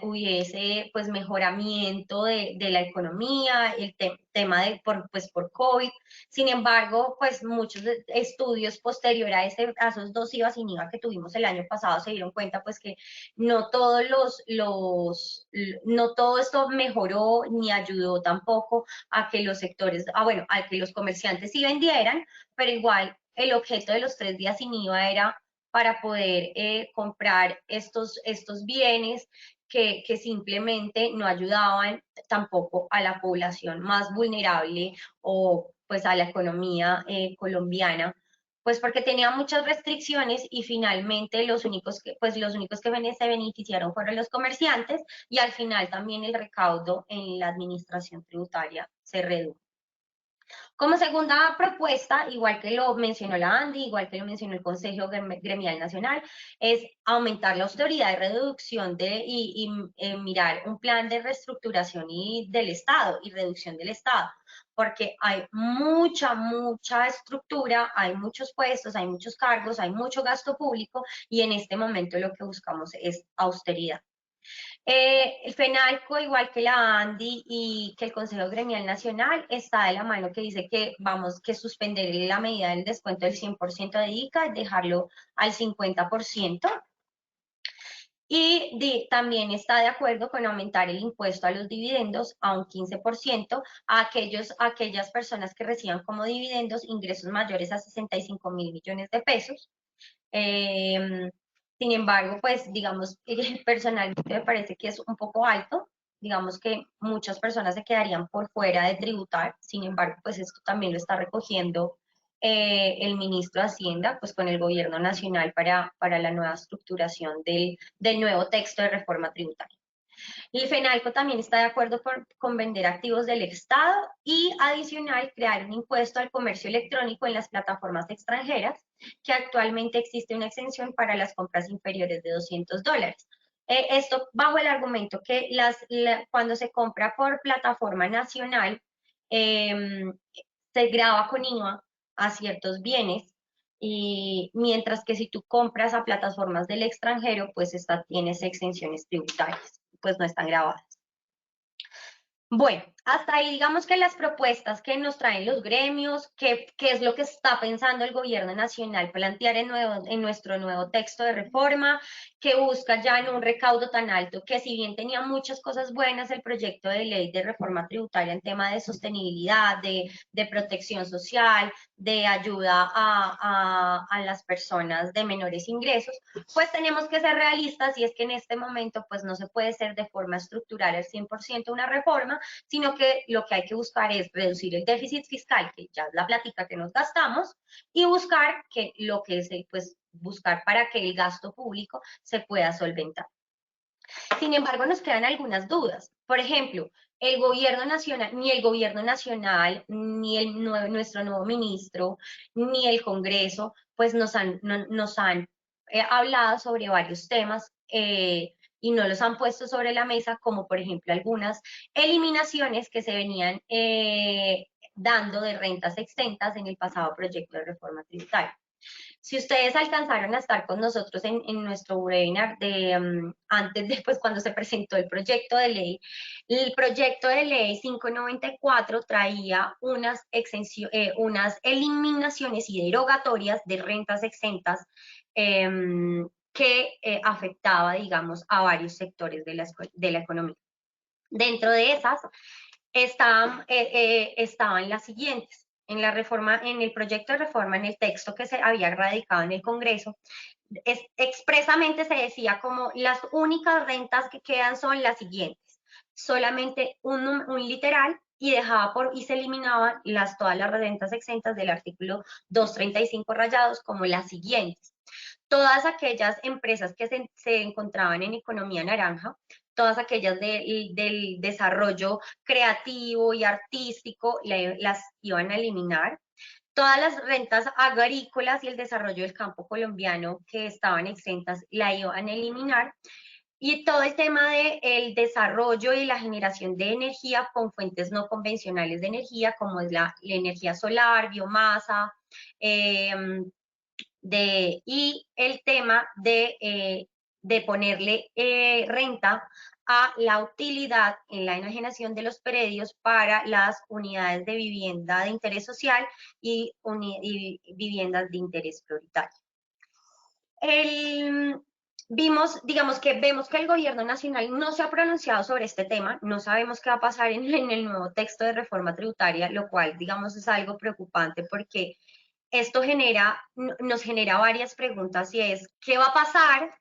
hubiese pues mejoramiento de la economía, el tema por COVID. Sin embargo, pues muchos estudios posteriores a esos 2 IVA sin IVA que tuvimos el año pasado se dieron cuenta pues que no todos no todo esto mejoró ni ayudó tampoco a que los sectores, bueno, a que los comerciantes sí vendieran, pero igual el objeto de los 3 días sin IVA era para poder comprar estos bienes que simplemente no ayudaban tampoco a la población más vulnerable o pues a la economía colombiana, pues porque tenía muchas restricciones y finalmente los únicos que se beneficiaron fueron los comerciantes y al final también el recaudo en la administración tributaria se redujo. Como segunda propuesta, igual que lo mencionó la ANDI, igual que lo mencionó el Consejo Gremial Nacional, es aumentar la autoridad de reducción y mirar un plan de reestructuración del Estado y reducción del Estado, porque hay mucha estructura, hay muchos puestos, hay muchos cargos, hay mucho gasto público y en este momento lo que buscamos es austeridad. El FENALCO, igual que la ANDI y que el Consejo Gremial Nacional, está de la mano que dice que vamos que suspender la medida del descuento del 100% de ICA, dejarlo al 50%. Y también está de acuerdo con aumentar el impuesto a los dividendos a un 15% a aquellas personas que reciban como dividendos ingresos mayores a 65.000 millones de pesos. Sin embargo, pues digamos, personalmente me parece que es un poco alto, digamos que muchas personas se quedarían por fuera de tributar, sin embargo, pues esto también lo está recogiendo el ministro de Hacienda, pues con el gobierno nacional para la nueva estructuración del nuevo texto de reforma tributaria. El FENALCO también está de acuerdo con vender activos del Estado y adicional crear un impuesto al comercio electrónico en las plataformas extranjeras, que actualmente existe una exención para las compras inferiores de $200. Esto bajo el argumento que cuando se compra por plataforma nacional, se grava con IVA a ciertos bienes, y mientras que si tú compras a plataformas del extranjero, pues tienes exenciones tributarias, pues no están grabadas. Bueno, hasta ahí digamos que las propuestas que nos traen los gremios, qué es lo que está pensando el gobierno nacional plantear en nuestro nuevo texto de reforma, que busca ya en un recaudo tan alto, que si bien tenía muchas cosas buenas el proyecto de ley de reforma tributaria en tema de sostenibilidad, de protección social, de ayuda a las personas de menores ingresos, pues tenemos que ser realistas, y es que en este momento pues no se puede ser de forma estructural al 100% una reforma, sino que lo que hay que buscar es reducir el déficit fiscal, que ya es la plática que nos gastamos, y buscar buscar para que el gasto público se pueda solventar. Sin embargo, nos quedan algunas dudas. Por ejemplo, ni el gobierno nacional, ni nuestro nuevo ministro, ni el Congreso, pues nos han hablado sobre varios temas, y no los han puesto sobre la mesa, como por ejemplo algunas eliminaciones que se venían dando de rentas exentas en el pasado proyecto de reforma tributaria. Si ustedes alcanzaron a estar con nosotros en nuestro webinar pues cuando se presentó el proyecto de ley, el proyecto de ley 594 traía unas eliminaciones y derogatorias de rentas exentas que afectaba, digamos, a varios sectores de la economía. Dentro de esas estaban las siguientes. En el proyecto de reforma, en el texto que se había radicado en el Congreso, expresamente se decía como las únicas rentas que quedan son las siguientes. Solamente un literal, y se eliminaban todas las rentas exentas del artículo 235 rayados como las siguientes. Todas aquellas empresas que se encontraban en economía naranja, todas aquellas del desarrollo creativo y artístico, las iban a eliminar. Todas las rentas agrícolas y el desarrollo del campo colombiano que estaban exentas, la iban a eliminar. Y todo el tema del desarrollo y la generación de energía con fuentes no convencionales de energía, como es la energía solar, biomasa, y el tema de ponerle renta a la utilidad en la enajenación de los predios para las unidades de vivienda de interés social y viviendas de interés prioritario. Vemos que el gobierno nacional no se ha pronunciado sobre este tema, no sabemos qué va a pasar en el nuevo texto de reforma tributaria, lo cual, digamos, es algo preocupante porque esto nos genera varias preguntas, y es, ¿qué va a pasar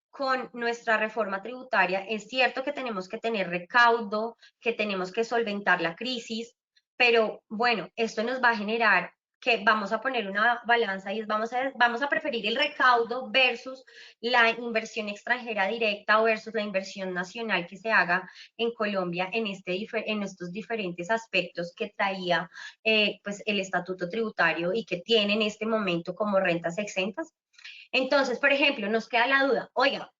con nuestra reforma tributaria? Es cierto que tenemos que tener recaudo, que tenemos que solventar la crisis, pero bueno, esto nos va a generar que vamos a poner una balanza y vamos a preferir el recaudo versus la inversión extranjera directa o versus la inversión nacional que se haga en Colombia en estos diferentes aspectos que traía pues el estatuto tributario y que tiene en este momento como rentas exentas. Entonces, por ejemplo, nos queda la duda, oiga,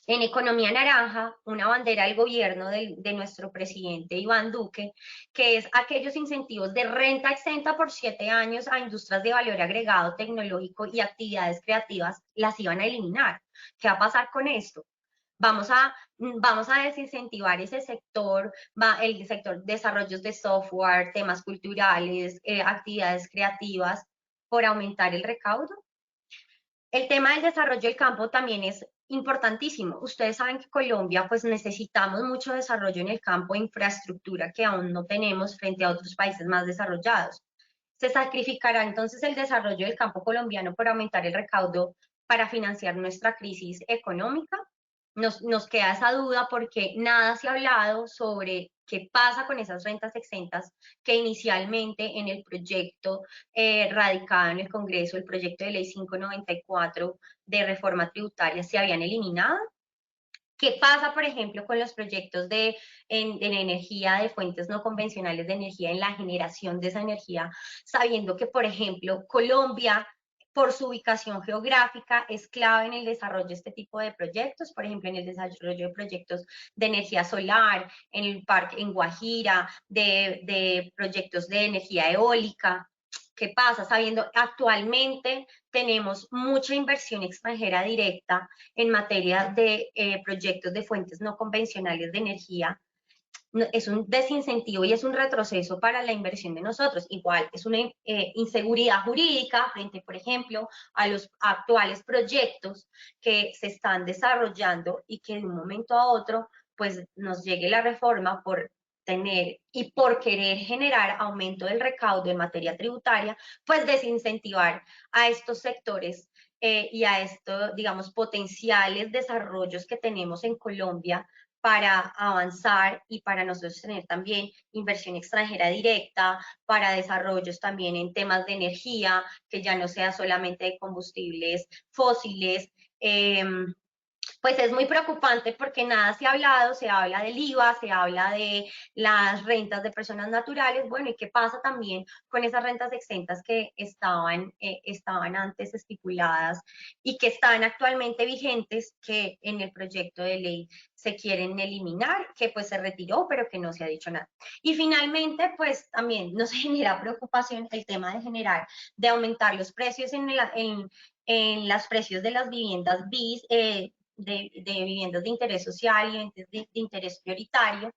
en economía naranja, una bandera del gobierno de nuestro presidente Iván Duque, que es aquellos incentivos de renta exenta por 7 años a industrias de valor agregado tecnológico y actividades creativas, las iban a eliminar. ¿Qué va a pasar con esto? Vamos a desincentivar ese sector, el sector desarrollos de software, temas culturales, actividades creativas, por aumentar el recaudo. El tema del desarrollo del campo también es importantísimo. Ustedes saben que Colombia pues necesitamos mucho desarrollo en el campo, infraestructura que aún no tenemos frente a otros países más desarrollados. ¿Se sacrificará entonces el desarrollo del campo colombiano por aumentar el recaudo para financiar nuestra crisis económica? nos queda esa duda porque nada se ha hablado sobre qué pasa con esas rentas exentas que inicialmente en el proyecto radicado en el Congreso, el proyecto de ley 594 de reforma tributaria, se habían eliminado. ¿Qué pasa, por ejemplo, con los proyectos en energía de fuentes no convencionales de energía, en la generación de esa energía, sabiendo que, por ejemplo, Colombia, por su ubicación geográfica, es clave en el desarrollo de este tipo de proyectos, por ejemplo, en el desarrollo de proyectos de energía solar, en el parque en Guajira, de proyectos de energía eólica? ¿Qué pasa? Sabiendo actualmente tenemos mucha inversión extranjera directa en materia de proyectos de fuentes no convencionales de energía, es un desincentivo y es un retroceso para la inversión de nosotros. Igual, es una inseguridad jurídica frente, por ejemplo, a los actuales proyectos que se están desarrollando y que de un momento a otro, pues nos llegue la reforma por tener y por querer generar aumento del recaudo en materia tributaria, pues desincentivar a estos sectores y a estos, digamos, potenciales desarrollos que tenemos en Colombia para avanzar y para nosotros tener también inversión extranjera directa, para desarrollos también en temas de energía, que ya no sea solamente de combustibles fósiles. Pues es muy preocupante porque nada se ha hablado, se habla del IVA, se habla de las rentas de personas naturales, bueno, ¿y qué pasa también con esas rentas exentas que estaban antes estipuladas y que están actualmente vigentes, que en el proyecto de ley se quieren eliminar, que pues se retiró, pero que no se ha dicho nada? Y finalmente, pues también nos genera preocupación el tema de aumentar los precios en los precios de las viviendas BIS, de viviendas de interés social y de interés prioritario,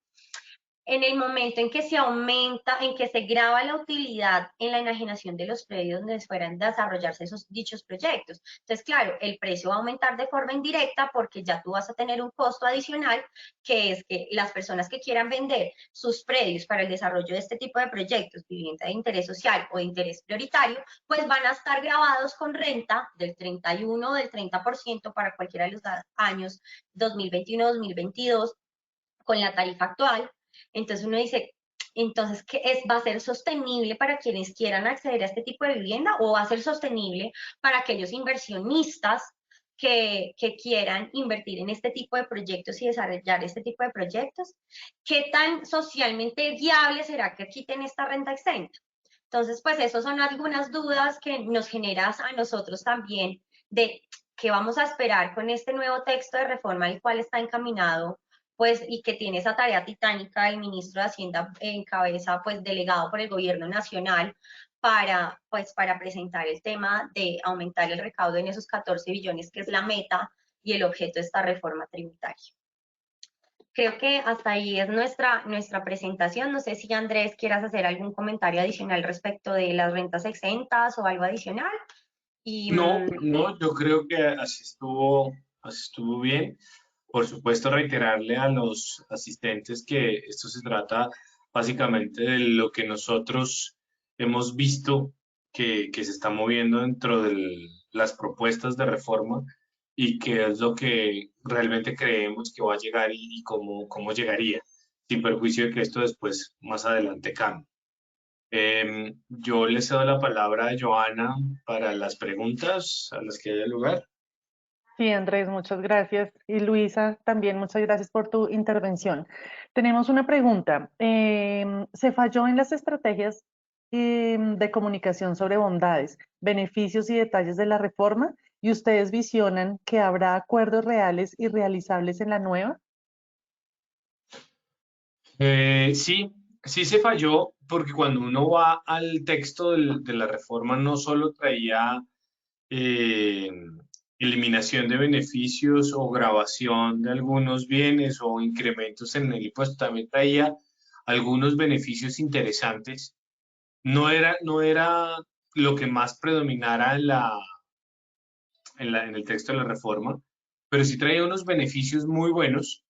en el momento en que se aumenta, en que se graba la utilidad en la enajenación de los predios donde fueran a desarrollarse dichos proyectos. Entonces, claro, el precio va a aumentar de forma indirecta porque ya tú vas a tener un costo adicional, que es que las personas que quieran vender sus predios para el desarrollo de este tipo de proyectos, vivienda de interés social o de interés prioritario, pues van a estar grabados con renta del 31 o del 30% para cualquiera de los años 2021-2022 con la tarifa actual. Entonces uno dice, entonces, ¿va a ser sostenible para quienes quieran acceder a este tipo de vivienda o va a ser sostenible para aquellos inversionistas que quieran invertir en este tipo de proyectos y desarrollar este tipo de proyectos? ¿Qué tan socialmente viable será que quiten esta renta exenta? Entonces, pues esas son algunas dudas que nos generas a nosotros también de qué vamos a esperar con este nuevo texto de reforma, el cual está encaminado, pues, y que tiene esa tarea titánica del ministro de Hacienda en cabeza, pues, delegado por el gobierno nacional para presentar el tema de aumentar el recaudo en esos 14 billones, que es la meta y el objeto de esta reforma tributaria. Creo que hasta ahí es nuestra presentación. No sé si Andrés quieras hacer algún comentario adicional respecto de las rentas exentas o algo adicional. No, yo creo que así estuvo bien. Por supuesto, reiterarle a los asistentes que esto se trata básicamente de lo que nosotros hemos visto que se está moviendo dentro de las propuestas de reforma y que es lo que realmente creemos que va a llegar y cómo llegaría, sin perjuicio de que esto después, más adelante, cambie. Yo le cedo la palabra a Joana para las preguntas a las que haya lugar. Sí, Andrés, muchas gracias. Y Luisa, también muchas gracias por tu intervención. Tenemos una pregunta. ¿Se falló en las estrategias de comunicación sobre bondades, beneficios y detalles de la reforma? ¿Y ustedes visionan que habrá acuerdos reales y realizables en la nueva? Sí, sí se falló porque cuando uno va al texto de la reforma no solo traía eh, eliminación de beneficios o grabación de algunos bienes o incrementos en el impuesto, también traía algunos beneficios interesantes. No era lo que más predominara en el texto de la reforma, pero sí traía unos beneficios muy buenos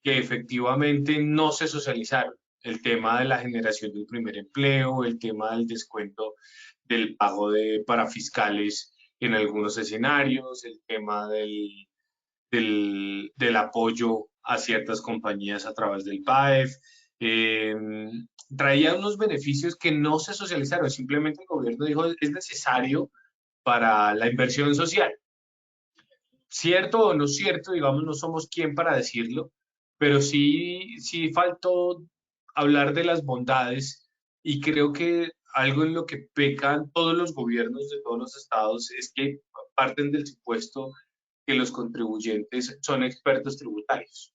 que efectivamente no se socializaron. El tema de la generación del primer empleo, el tema del descuento del pago para fiscales en algunos escenarios, el tema del apoyo a ciertas compañías a través del PAEF. Traía unos beneficios que no se socializaron, simplemente el gobierno dijo es necesario para la inversión social. Cierto o no cierto, digamos, no somos quien para decirlo, pero sí faltó hablar de las bondades y creo que algo en lo que pecan todos los gobiernos de todos los estados es que parten del supuesto que los contribuyentes son expertos tributarios.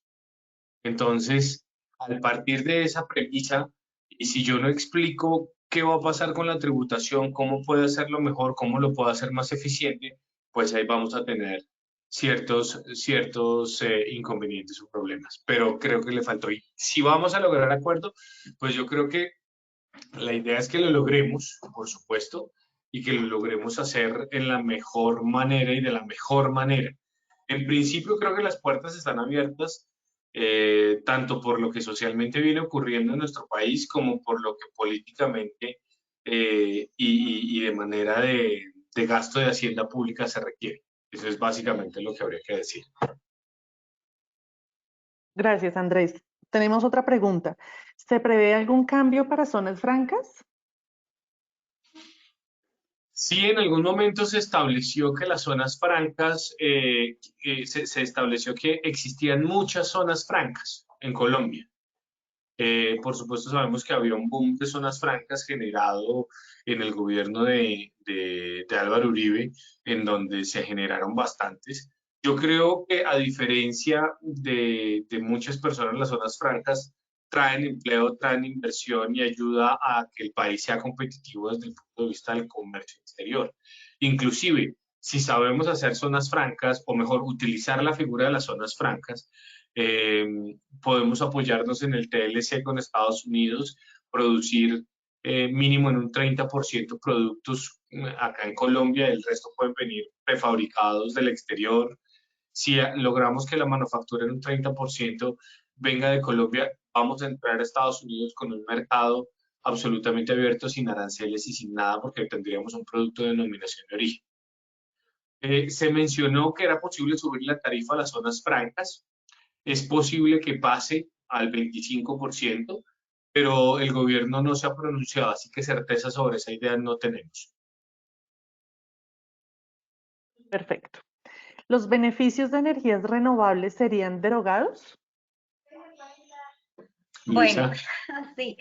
Entonces, al partir de esa premisa, y si yo no explico qué va a pasar con la tributación, cómo puede hacerlo mejor, cómo lo puedo hacer más eficiente, pues ahí vamos a tener ciertos inconvenientes o problemas. Pero creo que le faltó. Y si vamos a lograr acuerdo, pues yo creo que la idea es que lo logremos, por supuesto, y que lo logremos hacer en la mejor manera y de la mejor manera. En principio creo que las puertas están abiertas, tanto por lo que socialmente viene ocurriendo en nuestro país como por lo que políticamente y de manera de gasto de hacienda pública se requiere. Eso es básicamente lo que habría que decir. Gracias, Andrés. Tenemos otra pregunta. ¿Se prevé algún cambio para zonas francas? Sí, en algún momento se estableció que las zonas francas, se estableció que existían muchas zonas francas en Colombia. Por supuesto, sabemos que había un boom de zonas francas generado en el gobierno de Álvaro Uribe, en donde se generaron bastantes. Yo creo que a diferencia de muchas personas, las zonas francas traen empleo, traen inversión y ayuda a que el país sea competitivo desde el punto de vista del comercio exterior. Inclusive, si sabemos hacer zonas francas, o mejor, utilizar la figura de las zonas francas, eh, podemos apoyarnos en el TLC con Estados Unidos, producir mínimo en un 30% productos acá en Colombia, el resto pueden venir prefabricados del exterior. Si logramos que la manufactura en un 30% venga de Colombia, vamos a entrar a Estados Unidos con un mercado absolutamente abierto, sin aranceles y sin nada, porque tendríamos un producto de denominación de origen. Se mencionó que era posible subir la tarifa a las zonas francas. Es posible que pase al 25%, pero el gobierno no se ha pronunciado, así que certeza sobre esa idea no tenemos. Perfecto. ¿Los beneficios de energías renovables serían derogados? Bueno, Luisa. sí.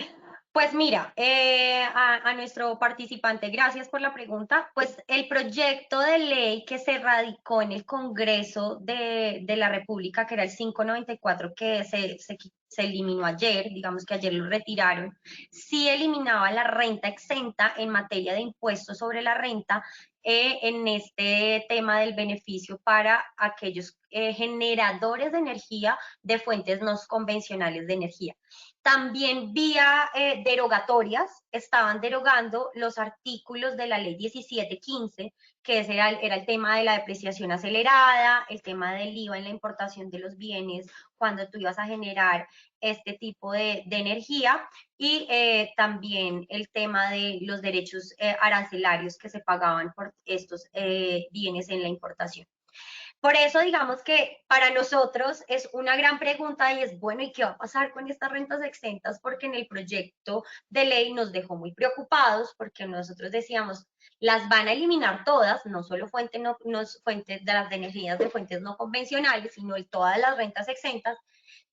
Pues mira, a nuestro participante, gracias por la pregunta. Pues el proyecto de ley que se radicó en el Congreso de la República, que era el 594, que se eliminó ayer, digamos que ayer lo retiraron, sí eliminaba la renta exenta en materia de impuestos sobre la renta en este tema del beneficio para aquellos generadores de energía de fuentes no convencionales de energía. También vía derogatorias estaban derogando los artículos de la ley 1715, que ese era el tema de la depreciación acelerada, el tema del IVA en la importación de los bienes cuando tú ibas a generar este tipo de energía, y también el tema de los derechos arancelarios que se pagaban por estos bienes en la importación. Por eso, digamos que para nosotros es una gran pregunta y es, bueno, ¿y qué va a pasar con estas rentas exentas? Porque en el proyecto de ley nos dejó muy preocupados porque nosotros decíamos, las van a eliminar todas, no solo fuentes de las energías de fuentes no convencionales, sino todas las rentas exentas.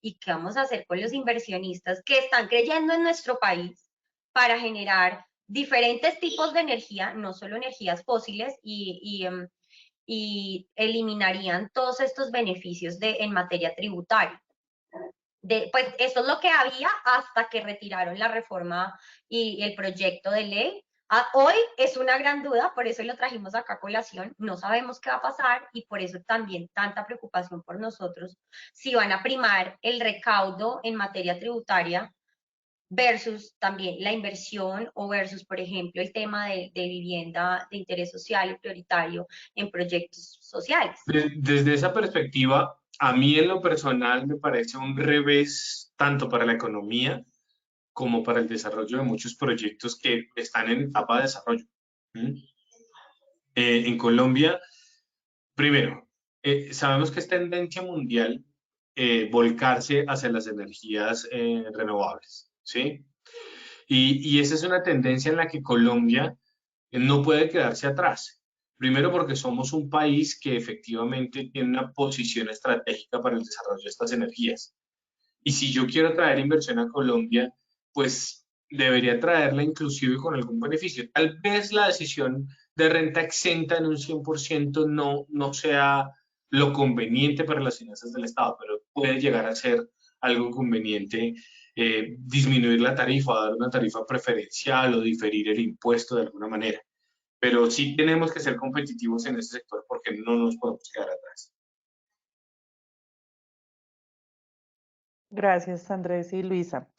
¿Y qué vamos a hacer con los inversionistas que están creyendo en nuestro país para generar diferentes tipos de energía, no solo energías fósiles, y eliminarían todos estos beneficios en materia tributaria? Pues eso es lo que había hasta que retiraron la reforma y el proyecto de ley. Hoy es una gran duda, por eso lo trajimos acá a colación, no sabemos qué va a pasar y por eso también tanta preocupación por nosotros, si van a primar el recaudo en materia tributaria versus también la inversión o versus, por ejemplo, el tema de vivienda de interés social y prioritario en proyectos sociales. Desde esa perspectiva, a mí en lo personal me parece un revés tanto para la economía como para el desarrollo de muchos proyectos que están en etapa de desarrollo. En Colombia, primero, sabemos que es tendencia mundial volcarse hacia las energías renovables, ¿sí? Y esa es una tendencia en la que Colombia no puede quedarse atrás. Primero porque somos un país que efectivamente tiene una posición estratégica para el desarrollo de estas energías. Y si yo quiero traer inversión a Colombia, pues debería traerla inclusive con algún beneficio. Tal vez la decisión de renta exenta en un 100% no sea lo conveniente para las finanzas del Estado, pero puede llegar a ser algo conveniente disminuir la tarifa, dar una tarifa preferencial o diferir el impuesto de alguna manera. Pero sí tenemos que ser competitivos en ese sector porque no nos podemos quedar atrás. Gracias, Andrés y Luisa.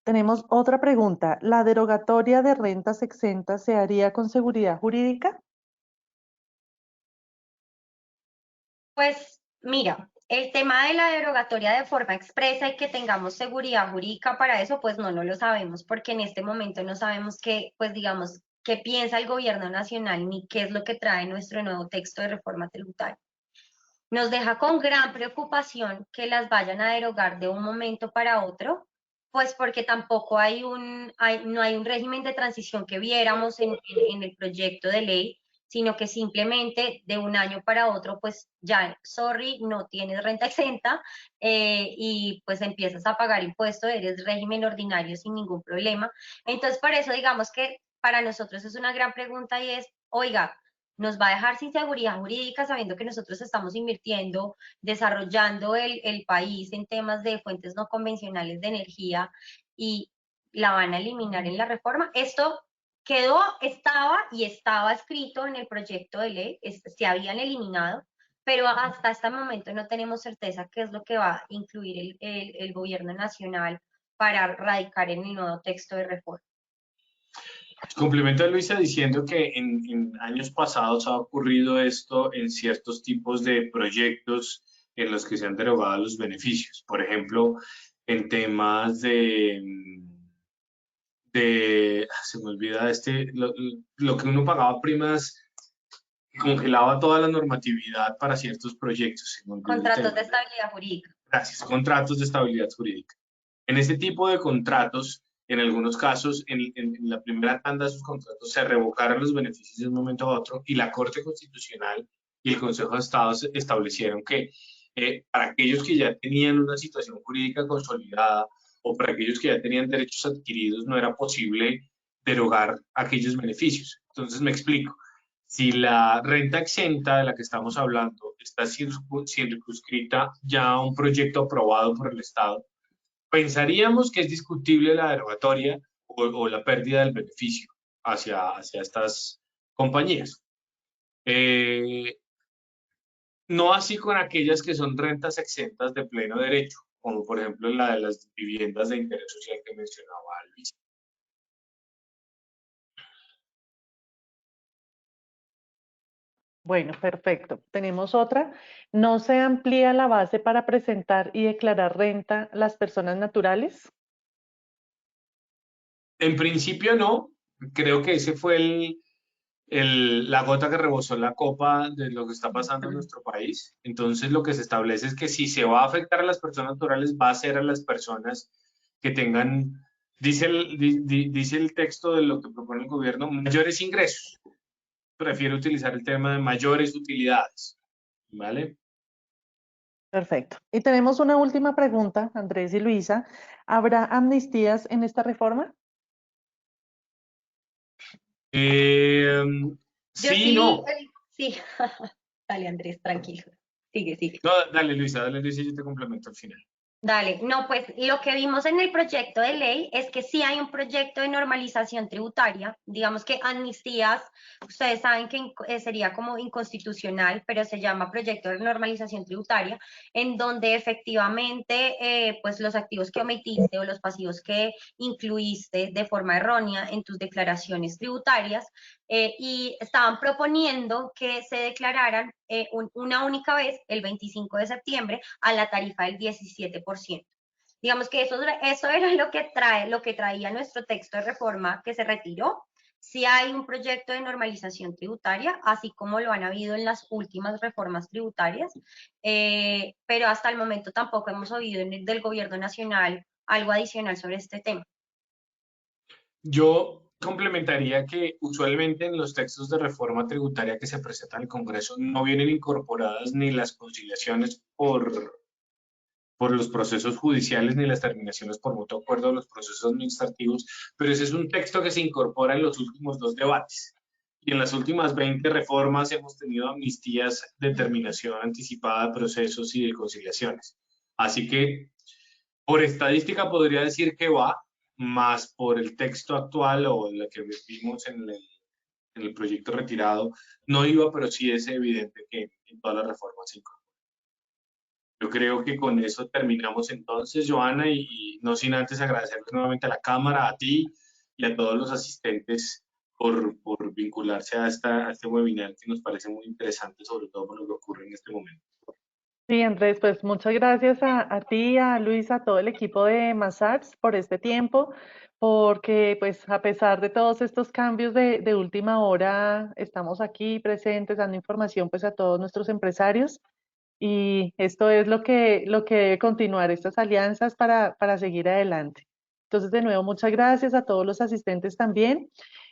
Tenemos otra pregunta. ¿La derogatoria de rentas exentas se haría con seguridad jurídica? Pues mira, el tema de la derogatoria de forma expresa y que tengamos seguridad jurídica para eso, pues no lo sabemos, porque en este momento no sabemos qué, pues digamos, qué piensa el gobierno nacional ni qué es lo que trae nuestro nuevo texto de reforma tributaria. Nos deja con gran preocupación que las vayan a derogar de un momento para otro, pues porque tampoco no hay un régimen de transición que viéramos en el proyecto de ley, sino que simplemente de un año para otro, pues ya, sorry, no tienes renta exenta y pues empiezas a pagar impuestos, eres régimen ordinario sin ningún problema. Entonces, por eso digamos que para nosotros es una gran pregunta y es, oiga, nos va a dejar sin seguridad jurídica sabiendo que nosotros estamos invirtiendo, desarrollando el país en temas de fuentes no convencionales de energía y la van a eliminar en la reforma. Esto estaba escrito en el proyecto de ley, se habían eliminado, pero hasta este momento no tenemos certeza qué es lo que va a incluir el gobierno nacional para radicar en el nuevo texto de reforma. Complemento a Luisa diciendo que en años pasados ha ocurrido esto en ciertos tipos de proyectos en los que se han derogado los beneficios. Por ejemplo, en temas se me olvida lo que uno pagaba primas, congelaba toda la normatividad para ciertos proyectos. Se me olvidó el Contratos tema. de estabilidad jurídica. Gracias, contratos de estabilidad jurídica. En este tipo de contratos, en algunos casos, en la primera tanda de esos contratos se revocaron los beneficios de un momento a otro y la Corte Constitucional y el Consejo de Estado establecieron que para aquellos que ya tenían una situación jurídica consolidada o para aquellos que ya tenían derechos adquiridos no era posible derogar aquellos beneficios. Entonces me explico. Si la renta exenta de la que estamos hablando está circunscrita ya a un proyecto aprobado por el Estado, pensaríamos que es discutible la derogatoria o la pérdida del beneficio hacia estas compañías. No así con aquellas que son rentas exentas de pleno derecho, como por ejemplo la de las viviendas de interés social que mencionaba Luis. Bueno, perfecto. Tenemos otra. ¿No se amplía la base para presentar y declarar renta las personas naturales? En principio no, creo que ese fue la gota que rebosó la copa de lo que está pasando en nuestro país. Entonces lo que se establece es que si se va a afectar a las personas naturales, va a ser a las personas que tengan, dice el texto de lo que propone el gobierno, mayores ingresos. Prefiero utilizar el tema de mayores utilidades, ¿vale? Perfecto. Y tenemos una última pregunta, Andrés y Luisa. ¿Habrá amnistías en esta reforma? Yo Sí, sí, no. sí. Dale, Andrés, tranquilo. Sigue, sigue. No, dale Luisa, yo te complemento al final. Dale, no, pues lo que vimos en el proyecto de ley es que sí hay un proyecto de normalización tributaria, digamos que amnistías, ustedes saben que sería como inconstitucional, pero se llama proyecto de normalización tributaria, en donde efectivamente pues los activos que omitiste o los pasivos que incluiste de forma errónea en tus declaraciones tributarias y estaban proponiendo que se declararan una única vez el 25 de septiembre a la tarifa del 17%. Digamos que eso era lo que traía nuestro texto de reforma que se retiró Sí hay un proyecto de normalización tributaria, así como lo han habido en las últimas reformas tributarias, pero hasta el momento tampoco hemos oído del gobierno nacional algo adicional sobre este tema. Yo complementaría que usualmente en los textos de reforma tributaria que se presentan al Congreso no vienen incorporadas ni las conciliaciones por los procesos judiciales ni las terminaciones por mutuo acuerdo de los procesos administrativos, pero ese es un texto que se incorpora en los últimos dos debates. Y en las últimas 20 reformas hemos tenido amnistías de terminación anticipada de procesos y de conciliaciones. Así que por estadística podría decir que va, más por el texto actual o en lo que vimos en el proyecto retirado, no iba, pero sí es evidente que en todas las reformas se incorpora. Yo creo que con eso terminamos entonces, Joana, y no sin antes agradecerles nuevamente a la Cámara, a ti y a todos los asistentes por vincularse a este webinar que nos parece muy interesante, sobre todo por lo que ocurre en este momento. Sí, Andrés, pues muchas gracias a ti, a Luis, a todo el equipo de Mazars por este tiempo, porque pues a pesar de todos estos cambios de última hora, estamos aquí presentes dando información pues a todos nuestros empresarios y esto es lo que debe continuar, estas alianzas para seguir adelante. Entonces, de nuevo, muchas gracias a todos los asistentes también.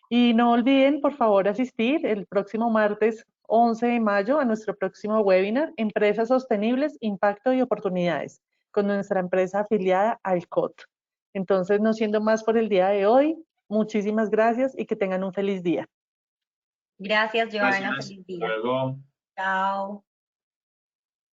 Y no olviden, por favor, asistir el próximo martes 11 de mayo a nuestro próximo webinar, Empresas Sostenibles, Impacto y Oportunidades, con nuestra empresa afiliada Alcot. Entonces, no siendo más por el día de hoy, muchísimas gracias y que tengan un feliz día. Gracias, Joana. Gracias. Feliz día. Luego. Chao.